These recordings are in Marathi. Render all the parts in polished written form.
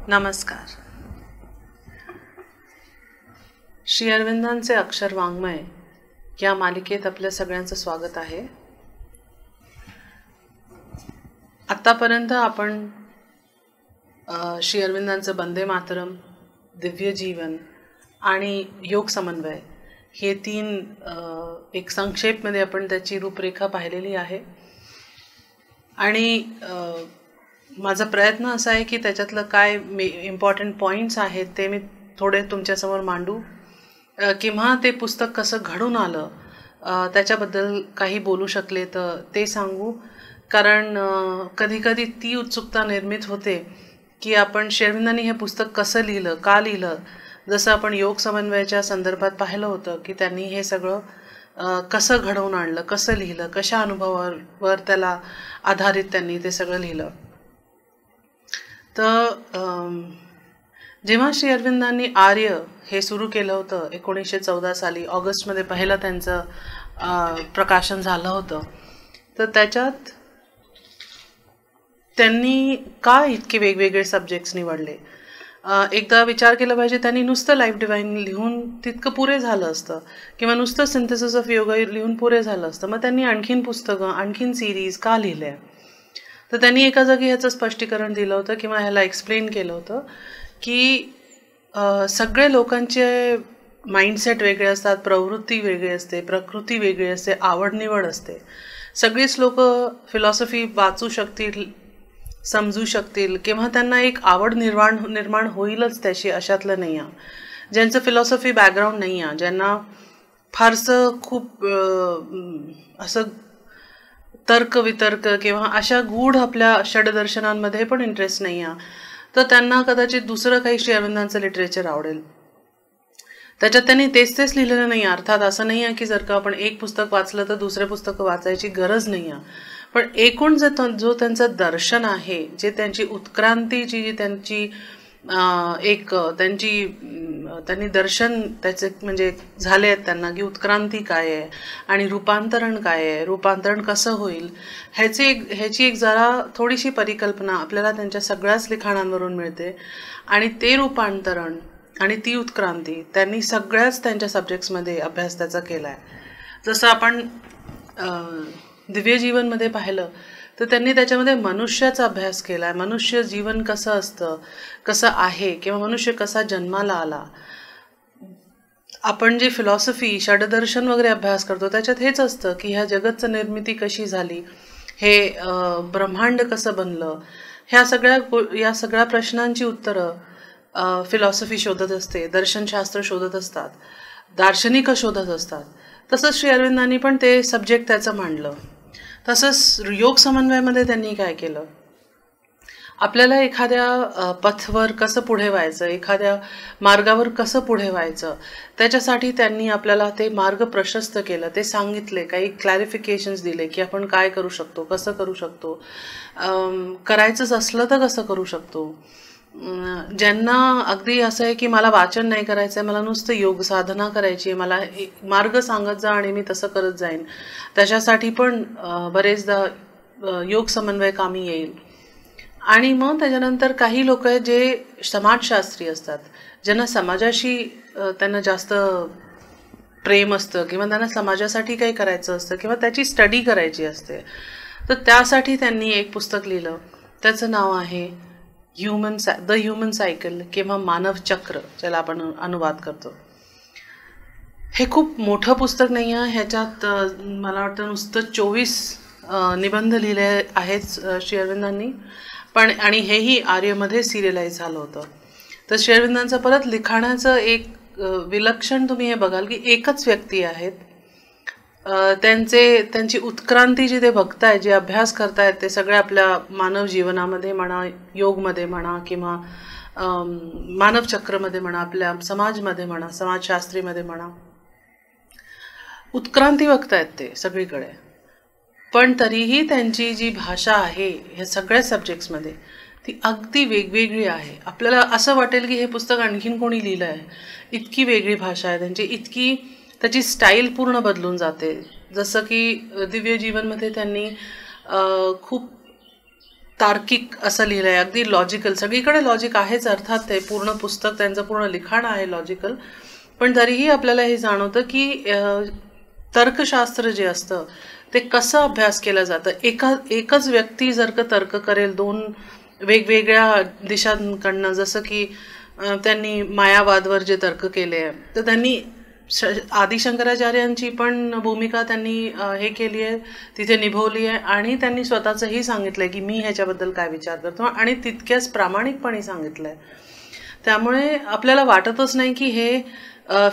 नमस्कार. श्री अरविंदांचे अक्षर वाङ्मय या मालिकेत आपल्या सगळ्यांचं स्वागत आहे. आतापर्यंत आपण श्री अरविंदांचं वंदे मातरम, दिव्य जीवन आणि योग समन्वय हे तीन एक संक्षेपमध्ये आपण त्याची रूपरेखा पाहिलेली आहे. आणि माझा प्रयत्न असा आहे की त्याच्यातलं काय इम्पॉर्टंट पॉईंट्स आहेत ते मी थोडे तुमच्यासमोर मांडू, किंवा ते पुस्तक कसं घडून आलं त्याच्याबद्दल काही बोलू शकले तर ते सांगू. कारण कधीकधी ती उत्सुकता निर्मित होते की आपण श्री अरविंदांनी हे पुस्तक कसं लिहिलं, का लिहिलं. जसं आपण योग समन्वयाच्या संदर्भात पाहिलं होतं की त्यांनी हे सगळं कसं घडवून आणलं, कसं लिहिलं, कशा अनुभवावर त्याला आधारित त्यांनी ते सगळं लिहिलं. तर जेव्हा श्री अरविंदांनी आर्य हे सुरू केलं होतं 1914 साली ऑगस्टमध्ये पहिलं त्यांचं प्रकाशन झालं होतं, तर त्याच्यात त्यांनी का इतके वेगवेगळे सब्जेक्ट्स निवडले. एकदा विचार केला पाहिजे, त्यांनी नुसतं लाईफ डिवाईन लिहून तितकं पुरे झालं असतं, किंवा नुसतं सिंथेसिस ऑफ योगा लिहून पुरे झालं असतं. मग त्यांनी आणखीन पुस्तकं, आणखीन सिरीज का लिहिल्या. तर त्यांनी एका जागी ह्याचं स्पष्टीकरण दिलं होतं किंवा ह्याला एक्सप्लेन केलं होतं की सगळे लोकांचे माइंडसेट वेगळे असतात, प्रवृत्ती वेगळी असते, प्रकृती वेगळी असते, आवड निवड असते. सगळीच लोक फिलॉसॉफी वाचू शकतील, समजू शकतील, किंवा त्यांना एक आवड निर्माण होईलच त्याशी, अशातलं नाही आहे. ज्यांचं फिलॉसॉफी बॅकग्राऊंड नाही आहे, ज्यांना फारसं खूप असं तर्क वितर्क किंवा अशा गूढ आपल्या षडदर्शनांमध्ये पण इंटरेस्ट नाही आहे, तर त्यांना कदाचित दुसरं काही श्री अरविंदांचं लिटरेचर आवडेल. त्याच्यात त्यांनी तेच लिहिलेलं नाही आहे. अर्थात असं नाही आहे की जर का आपण एक पुस्तक वाचलं तर दुसरे पुस्तकं वाचायची गरज नाही आहे, पण एकूण जो त्यांचं दर्शन आहे, जे त्यांची उत्क्रांतीची जी त्यांची त्यांनी दर्शन त्याचे म्हणजे झाले आहेत त्यांना, की उत्क्रांती काय आहे आणि रूपांतरण काय आहे, रूपांतरण कसं होईल, ह्याची एक जरा थोडीशी परिकल्पना आपल्याला त्यांच्या सगळ्याच लिखाणांवरून मिळते. आणि ते रूपांतरण आणि ती उत्क्रांती त्यांनी सगळ्याच त्यांच्या सब्जेक्ट्समध्ये अभ्यास त्याचा केला आहे. जसं आपण दिव्य जीवनमध्ये पाहिलं तर त्यांनी त्याच्यामध्ये मनुष्याचा अभ्यास केला आहे. मनुष्य जीवन कसं असतं, कसं आहे, किंवा मनुष्य कसा जन्माला आला. आपण जे फिलॉसॉफी, षडदर्शन वगैरे अभ्यास करतो त्याच्यात हेच असतं की ह्या जगतचं निर्मिती कशी झाली, हे ब्रह्मांड कसं बनलं, या सगळ्या प्रश्नांची उत्तरं फिलॉसॉफी शोधत असते, दर्शनशास्त्र शोधत असतात, दार्शनिक शोधत असतात. तसंच श्री अरविंदांनी पण ते सब्जेक्ट त्याचं मांडलं. तसंच योग समन्वयामध्ये त्यांनी काय केलं, आपल्याला एखाद्या पथवर कसं पुढे व्हायचं, एखाद्या मार्गावर कसं पुढे व्हायचं, त्याच्यासाठी त्यांनी आपल्याला ते मार्ग प्रशस्त केलं, ते सांगितले, काही क्लॅरिफिकेशन्स दिले की आपण काय करू शकतो, कसं करू शकतो, करायचंच असलं तर कसं करू शकतो. ज्यांना अगदी असं आहे की मला वाचन नाही करायचं आहे, मला नुसतं योग साधना करायची आहे, मला एक मार्ग सांगत जा आणि मी तसं करत जाईन, त्याच्यासाठी पण बरेचदा योग समन्वय कामी येईल. आणि मग त्याच्यानंतर काही लोक आहेत जे समाजशास्त्री असतात, ज्यांना समाजाशी त्यांना जास्त प्रेम असतं, किंवा त्यांना समाजासाठी काही करायचं असतं, किंवा त्याची स्टडी करायची असते. तर त्यासाठी त्यांनी एक पुस्तक लिहिलं, त्याचं नाव आहे द ह्युमन सायकल, किंवा मानव चक्र, ज्याला आपण अनुवाद करतो. हे खूप मोठं पुस्तक नाही आहे. ह्याच्यात मला वाटतं नुसतं 24 निबंध लिहिले आहेत श्री अरविंदांनी, पण आणि हेही आर्यमध्ये सिरियलाइज झालं होतं. तर श्री अरविंदांचं परत लिखाणाचं एक विलक्षण तुम्ही हे बघाल की एकच व्यक्ती आहेत, त्यांची उत्क्रांती जी ते बघताय, जे अभ्यास करतायत, ते सगळे आपल्या मानव जीवनामध्ये म्हणा, योगमध्ये म्हणा, किंवा मानव चक्रमध्ये म्हणा, आपल्या समाजमध्ये म्हणा, समाजशास्त्रीमध्ये म्हणा, उत्क्रांती बघतायत ते सगळीकडे. पण तरीही त्यांची जी भाषा आहे ह्या सगळ्या सब्जेक्ट्समध्ये ती अगदी वेगवेगळी आहे. आपल्याला असं वाटेल की हे पुस्तक आणखीन कोणी लिहिलं आहे, इतकी वेगळी भाषा आहे त्यांची, इतकी त्याची स्टाईल पूर्ण बदलून जाते. जसं की दिव्य जीवनमध्ये त्यांनी खूप तार्किक असं लिहिलं आहे, अगदी लॉजिकल. सगळीकडे लॉजिक आहेच अर्थात, ते पूर्ण पुस्तक त्यांचं पूर्ण लिखाण आहे लॉजिकल. पण तरीही आपल्याला हे जाणवतं की तर्कशास्त्र जे असतं ते कसं अभ्यास केलं जातं. एकच व्यक्ती जर का तर्क करेल दोन वेगवेगळ्या दिशांकडनं, जसं की त्यांनी मायावादवर जे तर्क केले आहे, तर त्यांनी आदिशंकराचार्यांची पण भूमिका त्यांनी हे केली आहे, तिथे निभवली आहे. आणि त्यांनी स्वतःचंही सांगितलं आहे की मी ह्याच्याबद्दल काय विचार करतो, आणि तितक्याच प्रामाणिकपणे सांगितलं आहे. त्यामुळे आपल्याला वाटतच नाही की हे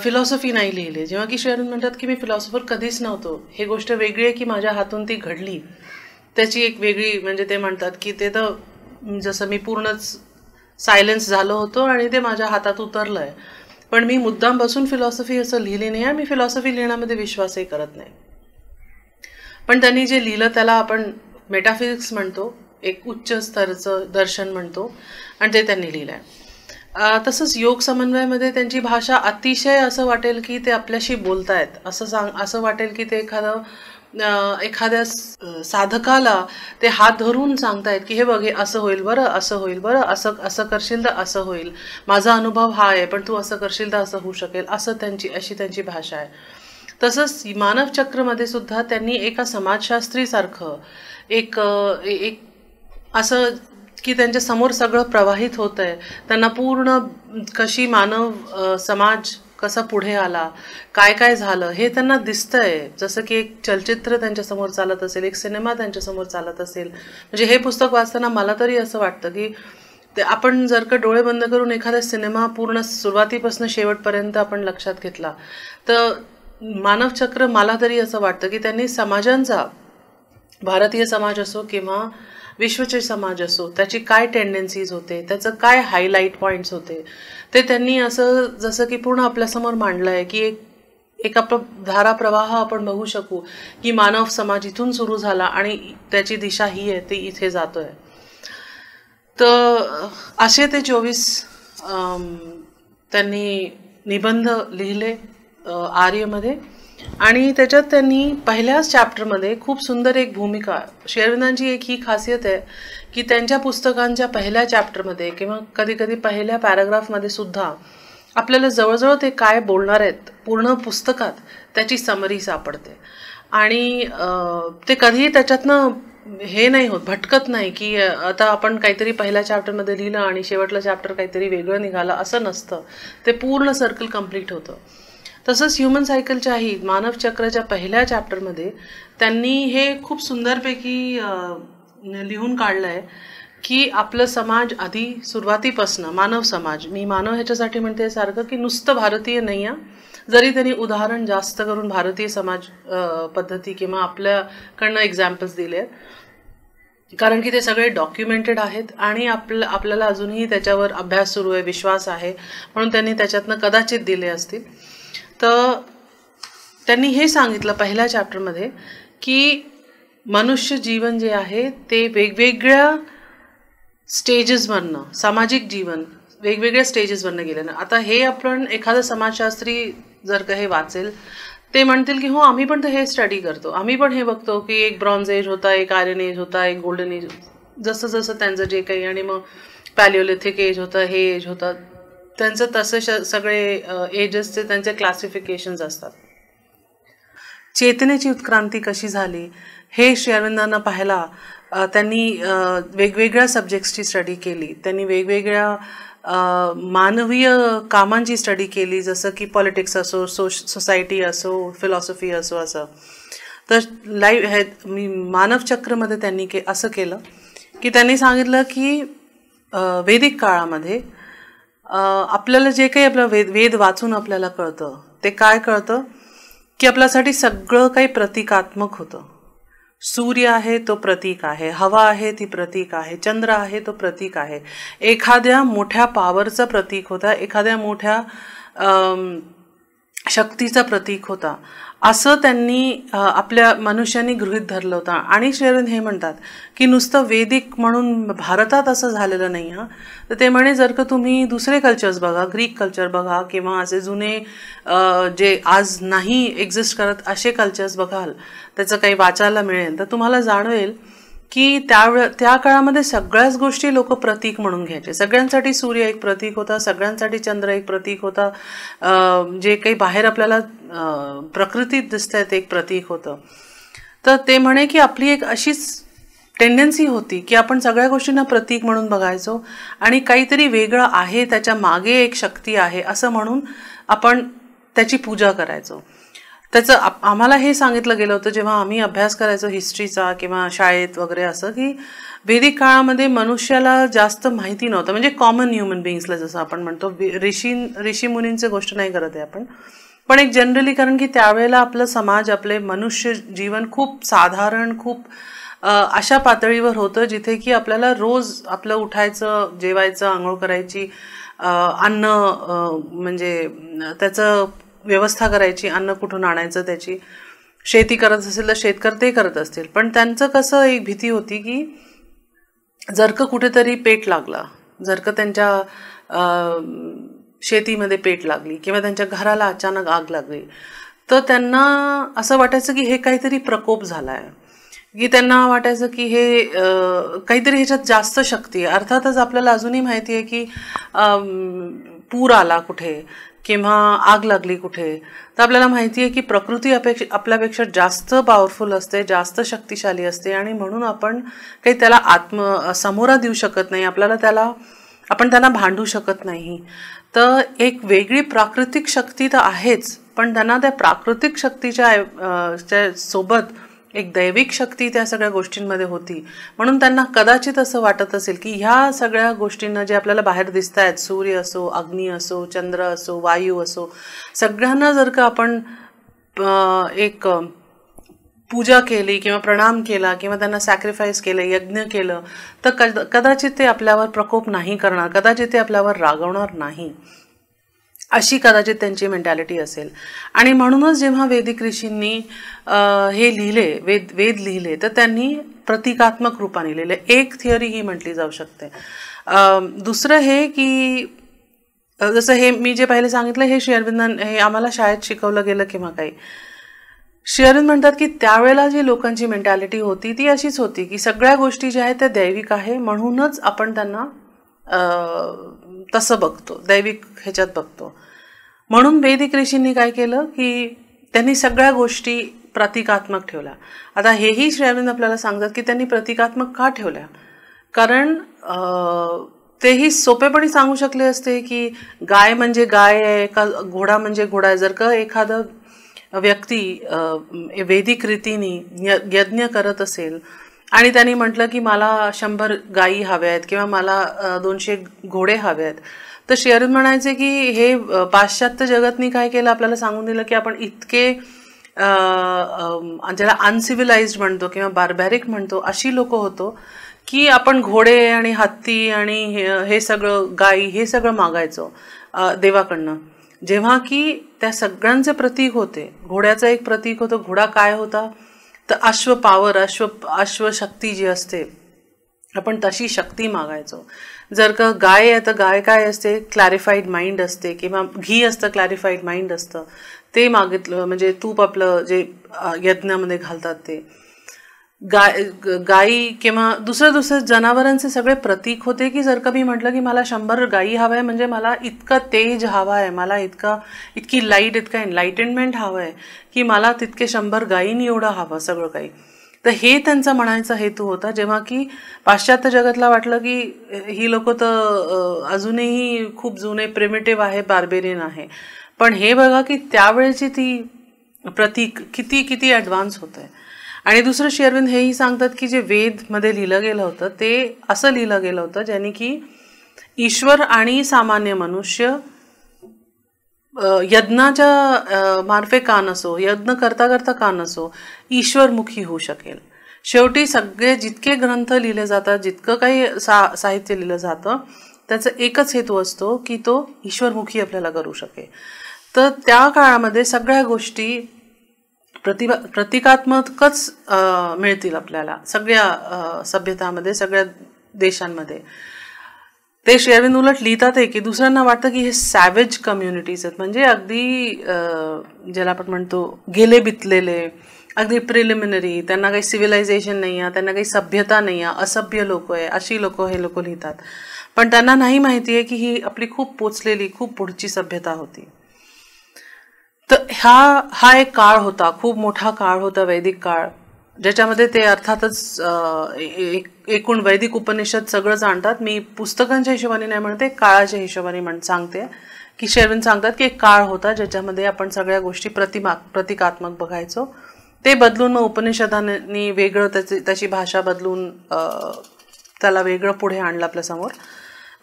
फिलॉसॉफी नाही लिहिली. जेव्हा की श्री अरविंद म्हणतात की मी फिलॉसॉफर कधीच नव्हतो, हे गोष्ट वेगळी आहे की माझ्या हातून ती घडली, त्याची एक वेगळी. म्हणजे ते म्हणतात की ते तर जसं मी पूर्णच सायलेन्स झालो होतो आणि ते माझ्या हातात उतरलं आहे. पण मी मुद्दाम बसून फिलॉसॉफी असं लिहिली नाही आहे, मी फिलॉसॉफी लिहिण्यामध्ये विश्वासही करत नाही. पण त्यांनी जे लिहिलं त्याला आपण मेटाफिजिक्स म्हणतो, एक उच्च स्तराचं दर्शन म्हणतो, आणि ते त्यांनी लिहिलं आहे. तसंच योग समन्वयामध्ये त्यांची भाषा अतिशय असं वाटेल की ते आपल्याशी बोलतायत, असं वाटेल की ते एखाद्या साधकाला ते हात धरून सांगतायत की हे बघ, हे असं होईल बरं, असं होईल बरं, असं करशील तर असं होईल, माझा अनुभव हा आहे, पण तू असं करशील तर असं होऊ शकेल, अशी त्यांची भाषा आहे. तसंच मानव चक्रमध्ये सुद्धा त्यांनी एका समाजशास्त्रीसारखं एक असं की त्यांच्या समोर सगळं प्रवाहित होत आहे, त्यांना पूर्ण कशी मानव समाज कसा पुढे आला, काय काय झालं हे त्यांना दिसतंय. जसं की एक चलचित्र त्यांच्यासमोर चालत असेल, एक सिनेमा त्यांच्यासमोर चालत असेल. म्हणजे हे पुस्तक वाचताना मला तरी असं वाटतं की ते आपण जर का डोळे बंद करून एखादा सिनेमा पूर्ण सुरुवातीपासून शेवटपर्यंत आपण लक्षात घेतला, तर मानवचक्र मला तरी असं वाटतं की त्यांनी समाजांचा, भारतीय समाज असो किंवा विश्वचे समाज असो, त्याची काय टेंडन्सीज होते, त्याचं काय हायलाईट पॉईंट्स होते, ते त्यांनी असं जसं की पूर्ण आपल्यासमोर मांडलं आहे की एक आपला धाराप्रवाह आपण बघू शकू की मानव समाज इथून सुरू झाला आणि त्याची दिशा ही आहे, ती इथे जातोय. तर असे ते 24 त्यांनी निबंध लिहिले आर्यमध्ये. आणि त्याच्यात त्यांनी पहिल्याच चॅप्टरमध्ये खूप सुंदर एक भूमिका, श्री अरविंदांची एक ही खासियत आहे की त्यांच्या पुस्तकांच्या पहिल्या चॅप्टरमध्ये किंवा कधी कधी पहिल्या पॅराग्राफमध्ये सुद्धा आपल्याला जवळजवळ ते काय बोलणार आहेत पूर्ण पुस्तकात त्याची समरी सापडते. आणि ते कधीही त्याच्यातनं हे नाही होत, भटकत नाही की आता आपण काहीतरी पहिल्या चॅप्टरमध्ये लिहिलं आणि शेवटलं चॅप्टर काहीतरी वेगळं निघालं, असं नसतं. ते पूर्ण सर्कल कम्प्लीट होतं. तसंच ह्युमन सायकलच्याही मानव चक्राच्या पहिल्या चॅप्टरमध्ये त्यांनी हे खूप सुंदरपैकी लिहून काढलं आहे की आपलं समाज आधी सुरुवातीपासनं, मानव समाज, मी मानव ह्याच्यासाठी म्हणते सारखं की नुसतं भारतीय नाही आहे, जरी त्यांनी उदाहरण जास्त करून भारतीय समाज पद्धती किंवा आपल्याकडनं एक्झाम्पल्स दिले आहेत, कारण की ते सगळे डॉक्युमेंटेड आहेत आणि आपल्याला अजूनही त्याच्यावर अभ्यास सुरू आहे, विश्वास आहे, म्हणून त्यांनी त्याच्यातनं कदाचित दिले असतील. तर त्यांनी हे सांगितलं पहिल्या चॅप्टरमध्ये की मनुष्य जीवन जे आहे ते वेगवेगळ्या स्टेजेसवरनं, सामाजिक जीवन वेगवेगळ्या स्टेजेसवरनं गेलं ना. आता हे आपण एखादा समाजशास्त्री जर का हे वाचेल, ते म्हणतील की हो आम्ही पण तर हे स्टडी करतो, आम्ही पण हे बघतो की एक ब्रॉन्झ एज होता, एक आयरन एज होता, एक गोल्डन एज, जसं जसं त्यांचं जे काही, आणि मग पॅलिओलिथिक एज होतं, हे एज होतं, त्यांचं तसे सगळे एजेसचे त्यांचे क्लासिफिकेशन्स असतात. चेतनेची उत्क्रांती कशी झाली हे श्री अरविंदांना पाहायला त्यांनी वेगवेगळ्या सब्जेक्ट्सची स्टडी केली. त्यांनी वेगवेगळ्या मानवीय कामांची स्टडी केली, जसं की पॉलिटिक्स असो, सोसायटी असो, फिलॉसॉफी असो. असं तर मानवचक्रमध्ये त्यांनी असं केलं की त्यांनी सांगितलं की वैदिक काळामध्ये आपल्याला जे काही आपलं वेद वाचून आपल्याला कळतं ते काय कळतं की आपल्यासाठी सगळं काही प्रतिकात्मक होतं. सूर्य आहे तो प्रतीक आहे, हवा आहे ती प्रतीक आहे, चंद्र आहे तो प्रतीक आहे, एखाद्या मोठ्या पॉवरचं प्रतीक होता, एखाद्या मोठ्या शक्तीचा प्रतीक होता, असं त्यांनी आपल्या मनुष्याने गृहीत धरलं होतं. आणि श्री अरविंद हे म्हणतात की नुसतं वैदिक म्हणून भारतात असं झालेलं नाही हां. तर ते म्हणे जर का तुम्ही दुसरे कल्चर्स बघा, ग्रीक कल्चर बघा किंवा असे जुने जे आज नाही एक्झिस्ट करत असे कल्चर्स बघाल, त्याचं काही वाचायला मिळेल, तर तुम्हाला जाणवेल की त्या काळामध्ये सगळ्याच गोष्टी लोक प्रतीक म्हणून घ्यायचे. सगळ्यांसाठी सूर्य एक प्रतीक होता, सगळ्यांसाठी चंद्र एक प्रतीक होता, जे काही बाहेर आपल्याला प्रकृतीत दिसतंय ते एक प्रतीक होतं. तर ते म्हणे की आपली एक अशीच टेंडन्सी होती की आपण सगळ्या गोष्टींना प्रतीक म्हणून बघायचो आणि काहीतरी वेगळं आहे, त्याच्या मागे एक शक्ती आहे असं म्हणून आपण त्याची पूजा करायचो. त्याचं आम्हाला हे सांगितलं गेलं होतं जेव्हा आम्ही अभ्यास करायचो हिस्ट्रीचा किंवा शाळेत वगैरे, असं की वैदिक काळामध्ये मनुष्याला जास्त माहिती नव्हतं, म्हणजे कॉमन ह्युमन बिईंग्सला जसं आपण म्हणतो. ऋषी मुनींची गोष्ट नाही करत आहे आपण, पण एक जनरली, कारण की त्यावेळेला आपलं समाज, आपले मनुष्य जीवन खूप साधारण, खूप अशा पातळीवर होतं जिथे की आपल्याला रोज आपलं उठायचं, जेवायचं, आंघोळ करायची, अन्न म्हणजे त्याचं व्यवस्था करायची, अन्न कुठून आणायचं, त्याची शेती करत असेल तर शेतकरी ते करत असतील. पण त्यांचं कसं एक भीती होती की जर का कुठेतरी पेट लागला, जर का त्यांच्या शेतीमध्ये पेट लागली किंवा त्यांच्या घराला अचानक आग लागली, तर त्यांना असं वाटायचं की हे काहीतरी प्रकोप झाला आहे, की त्यांना वाटायचं की हे काहीतरी ह्याच्यात जास्त शक्ती आहे. अर्थातच आपल्याला अजूनही माहिती आहे की पूर आला कुठे किंवा आग लागली कुठे, तर आपल्याला माहिती आहे की प्रकृती आपल्यापेक्षा जास्त पॉवरफुल असते, जास्त शक्तिशाली असते आणि म्हणून आपण काही त्याला समोरा देऊ शकत नाही, आपण त्यांना भांडू शकत नाही. तर एक वेगळी प्राकृतिक शक्ती तर आहेच, पण त्यांना त्या प्राकृतिक शक्तीच्या सोबत एक दैविक शक्ती त्या सगळ्या गोष्टींमध्ये होती. म्हणून त्यांना कदाचित असं वाटत असेल की ह्या सगळ्या गोष्टींना जे आपल्याला बाहेर दिसत आहेत, सूर्य असो, अग्नी असो, चंद्र असो, वायू असो, सगळ्यांना जर का आपण एक पूजा केली किंवा प्रणाम केला किंवा त्यांना सॅक्रिफाईस केलं, यज्ञ केलं, तर कदाचित ते आपल्यावर प्रकोप नाही करणार, कदाचित ते आपल्यावर रागवणार नाही, अशी कदाचित त्यांची मेंटॅलिटी असेल. आणि म्हणूनच जेव्हा वैदिक ऋषींनी हे लिहिले, वेद लिहिले, तर त्यांनी प्रतिकात्मक रूपाने लिहिले. एक थिअरी ही म्हटली जाऊ शकते. दुसरं हे की जसं हे मी जे पहिले सांगितलं, हे श्री अरविंदांनी हे आम्हाला शाळेत शिकवलं गेलं किंवा काही. श्री अरविंद म्हणतात की त्यावेळेला जी लोकांची मेंटॅलिटी होती ती अशीच होती की सगळ्या गोष्टी ज्या आहेत त्या दैविक आहे, म्हणूनच आपण त्यांना तसं बघतो, दैविक ह्याच्यात बघतो. म्हणून वैदिक ऋषींनी काय केलं की त्यांनी सगळ्या गोष्टी प्रतिकात्मक ठेवल्या. आता हेही श्री अरविंद आपल्याला सांगतात की त्यांनी प्रतिकात्मक का ठेवल्या, कारण तेही सोपेपणी सांगू शकले असते की गाय म्हणजे गाय आहे का घोडा म्हणजे घोडा आहे. जर का एखादं व्यक्ती वैदिक रीतीने यज्ञ करत असेल आणि त्यांनी म्हटलं की मला 100 गायी हव्या आहेत किंवा मला 200 घोडे हवे आहेत, तर श्री अरविंद म्हणायचे की हे पाश्चात्य जगतनी काय केलं, आपल्याला सांगून दिलं की आपण इतके ज्याला अनसिव्हिलाइज्ड म्हणतो किंवा बार्बॅरिक म्हणतो अशी लोक होतो की आपण घोडे आणि हत्ती आणि हे सगळं, गायी, हे सगळं मागायचो देवाकडनं. जेव्हा की त्या सगळ्यांचे प्रतीक होते. घोड्याचं एक प्रतीक होतं. घोडा काय होता तर अश्व पॉवर, अश्व शक्ती जी असते, आपण तशी शक्ती मागायचो. जर का गाय आहे तर गाय काय असते, क्लॅरिफाईड माइंड असते, किंवा घी असतं, क्लॅरिफाईड माइंड असतं, ते मागितलं. म्हणजे तूप आपलं जे यज्ञामध्ये घालतात ते. गायी किंवा दुसऱ्या जनावरांचे सगळे प्रतीक होते की जर का मी म्हटलं की मला 100 गायी हवं आहे, म्हणजे मला इतका तेज हवा आहे, मला इतकी लाईट, इतका एनलाइटनमेंट हवं आहे की मला तितके 100 गायींनी एवढं हवं सगळं काही. तर हे त्यांचा म्हणायचा हेतू होता. जेव्हा की पाश्चात्य जगातला वाटलं की ही लोक तर अजूनही खूप जुने, प्रिमिटिव्ह आहे, बार्बेरियन आहे. पण हे बघा की त्यावेळेची ती प्रतीक किती ॲडव्हान्स होतं आहे. आणि दुसरं श्री अरविंद हेही सांगतात की जे वेदमध्ये लिहिलं गेलं होतं ते असं लिहिलं गेलं होतं ज्याने की ईश्वर आणि सामान्य मनुष्य यज्ञाच्या मार्फे का नसो, यज्ञ करता करता का नसो, ईश्वरमुखी होऊ शकेल. शेवटी सगळे जितके ग्रंथ लिहिले जातात, जितकं काही साहित्य लिहिलं जातं, त्याचा एकच हेतू असतो की तो ईश्वरमुखी आपल्याला करू शकेल. तर त्या काळामध्ये सगळ्या गोष्टी प्रतिकात्मकच मिळतील आपल्याला सगळ्या सभ्यतामध्ये, सगळ्या देशांमध्ये. ते श्री अरविंद उलट लिहितात आहे की दुसऱ्यांना वाटतं की हे सॅवेज कम्युनिटीज आहेत, म्हणजे अगदी ज्याला आपण म्हणतो गेले बितलेले, अगदी प्रिलिमिनरी, त्यांना काही सिव्हिलायझेशन नाही आहे, त्यांना काही सभ्यता नाही आहे, असभ्य लोक आहे, अशी लोक हे लोक लिहितात. पण त्यांना नाही माहिती आहे की ही आपली खूप पोचलेली, खूप पुढची सभ्यता होती. तर हा एक काळ होता, खूप मोठा काळ होता वैदिक काळ, ज्याच्यामध्ये ते अर्थातच एकूण वैदिक उपनिषद सगळं जाणतात. मी पुस्तकांच्या हिशोबाने नाही म्हणते, काळाच्या हिशोबाने सांगते की शेरविन सांगतात की एक काळ होता ज्याच्यामध्ये आपण सगळ्या गोष्टी प्रतिकात्मक बघायचो. ते बदलून मग उपनिषदांनी वेगळं त्याची भाषा बदलून त्याला वेगळं पुढे आणलं आपल्यासमोर.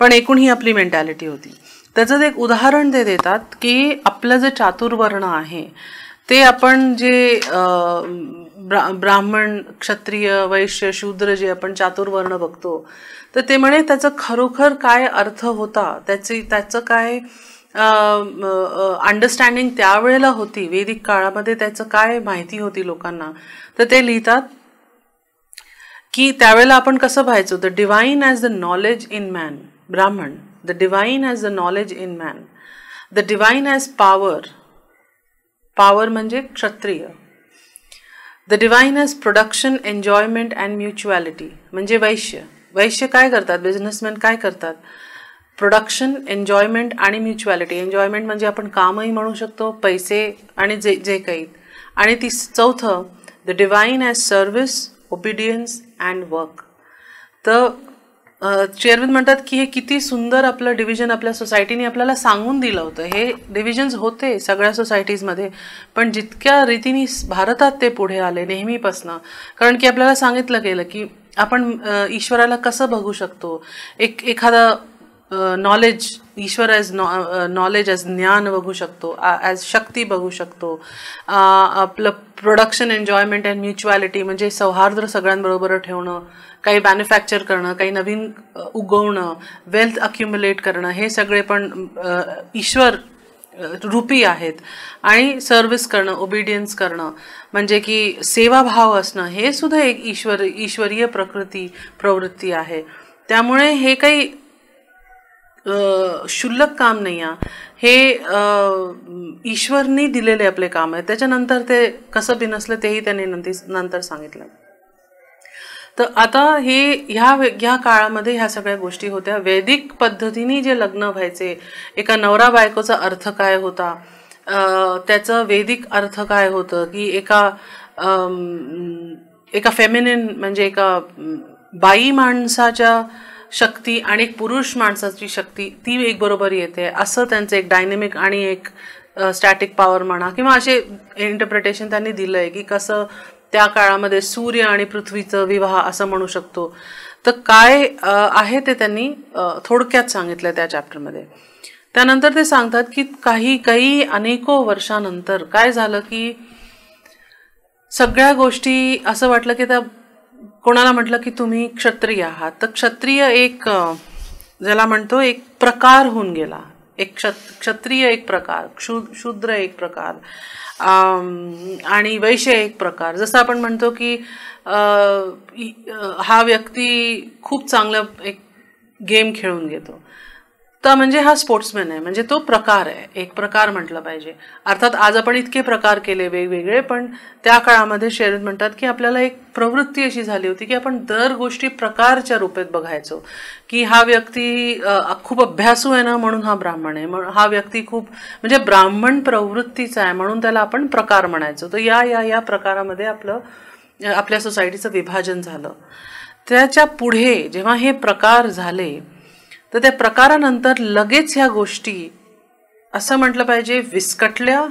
पण एकूण ही आपली मेंटॅलिटी होती. त्याचं एक उदाहरण ते देतात की आपलं जे चातुर्वर्ण आहे ते आपण जे ब्राह्मण, क्षत्रिय, वैश्य, शूद्र जे आपण चातुर्वर्ण बघतो, तर ते म्हणे त्याचं खरोखर काय अर्थ होता, त्याचं काय अंडरस्टँडिंग त्यावेळेला होती वैदिक काळामध्ये, त्याचं काय माहिती होती लोकांना. तर ते लिहितात की त्यावेळेला आपण कसं पाहायचो, the divine as the knowledge in man, Brahmin, the divine as the knowledge in man, the divine as power, power म्हणजे Kshatriya, the divine as production, enjoyment and mutuality म्हणजे वैश्य. वैश्य काय करतात, बिझनेसमॅन काय करतात, प्रोडक्शन, एन्जॉयमेंट आणि म्युच्युअलिटी. एन्जॉयमेंट म्हणजे आपण कामही म्हणू शकतो, पैसे आणि जे काही. आणि चौथं, the divine as service, obedience and work. तर शेरविन म्हणतात की हे किती सुंदर आपलं डिव्हिजन आपल्या सोसायटीने आपल्याला सांगून दिलं होतं. हे डिव्हिजन्स होते सगळ्या सोसायटीजमध्ये, पण जितक्या रीतीने भारतात ते पुढे आले नेहमीपासनं, कारण की आपल्याला सांगितलं गेलं की आपण ईश्वराला कसं बघू शकतो. एखादा नॉलेज, ईश्वर ॲज नॉलेज, ॲज ज्ञान बघू शकतो, ॲज शक्ती बघू शकतो. आपलं प्रोडक्शन, एन्जॉयमेंट अँड म्युच्युअलिटी म्हणजे सौहार्द सगळ्यांबरोबर ठेवणं, काही मॅन्युफॅक्चर करणं, काही नवीन उगवणं, वेल्थ अक्युम्युलेट करणं, हे सगळे पण ईश्वर रूपी आहेत. आणि सर्व्हिस करणं, ओबिडियन्स करणं म्हणजे की सेवाभाव असणं, हे सुद्धा एक ईश्वरीय प्रवृत्ती आहे. त्यामुळे हे काही क्षुल्लक काम नाही आहे, हे ईश्वरनी दिलेले आपले काम आहे. त्याच्यानंतर ते कसं बिनसलं तेही त्यांनी नंतर सांगितलं. तर आता ह्या काळामध्ये ह्या सगळ्या गोष्टी होत्या. वैदिक पद्धतीने जे लग्न व्हायचे, एका नवरा बायकोचा अर्थ काय होता, त्याचं वैदिक अर्थ काय होतं, की एका फेमिनिन म्हणजे एका बाई माणसाच्या शक्ती आणि एक पुरुष माणसाची शक्ती ती एक बरोबर येते, असं त्यांचं एक डायनेमिक आणि एक स्टॅटिक पॉवर म्हणा किंवा असे इंटरप्रिटेशन त्यांनी दिलं आहे की कसं त्या काळामध्ये सूर्य आणि पृथ्वीचं विवाह असं म्हणू शकतो. तर काय आहे ते त्यांनी थोडक्यात सांगितलं त्या चॅप्टरमध्ये. त्यानंतर ते सांगतात की काही अनेको वर्षानंतर काय झालं की सगळ्या गोष्टी असं वाटलं की त्या कोणाला म्हटलं की तुम्ही क्षत्रिय आहात, तर क्षत्रिय एक ज्याला म्हणतो एक प्रकार होऊन गेला. एक क्षत्रिय एक प्रकार, शूद्र एक प्रकार आणि वैश्य एक प्रकार. जसं आपण म्हणतो की हा व्यक्ती खूप चांगलं एक गेम खेळून घेतो, तर म्हणजे हा स्पोर्ट्समॅन आहे, म्हणजे तो प्रकार आहे, एक प्रकार म्हटलं पाहिजे. अर्थात आज आपण इतके प्रकार केले वेगवेगळे, पण त्या काळामध्ये शेरविन म्हणतात की आपल्याला एक प्रवृत्ती अशी झाली होती की आपण दर गोष्टी प्रकारच्या रूपात बघायचो. की हा व्यक्ती खूप अभ्यासू आहे ना म्हणून हा ब्राह्मण आहे, हा व्यक्ती खूप म्हणजे ब्राह्मण प्रवृत्तीचा आहे म्हणून त्याला आपण प्रकार म्हणायचो. तर या प्रकारामध्ये आपल्या सोसायटीचं विभाजन झालं. त्याच्या पुढे जेव्हा हे प्रकार झाले, तर त्या प्रकारानंतर लगेच ह्या गोष्टी असं म्हटलं पाहिजे विस्कटल्या,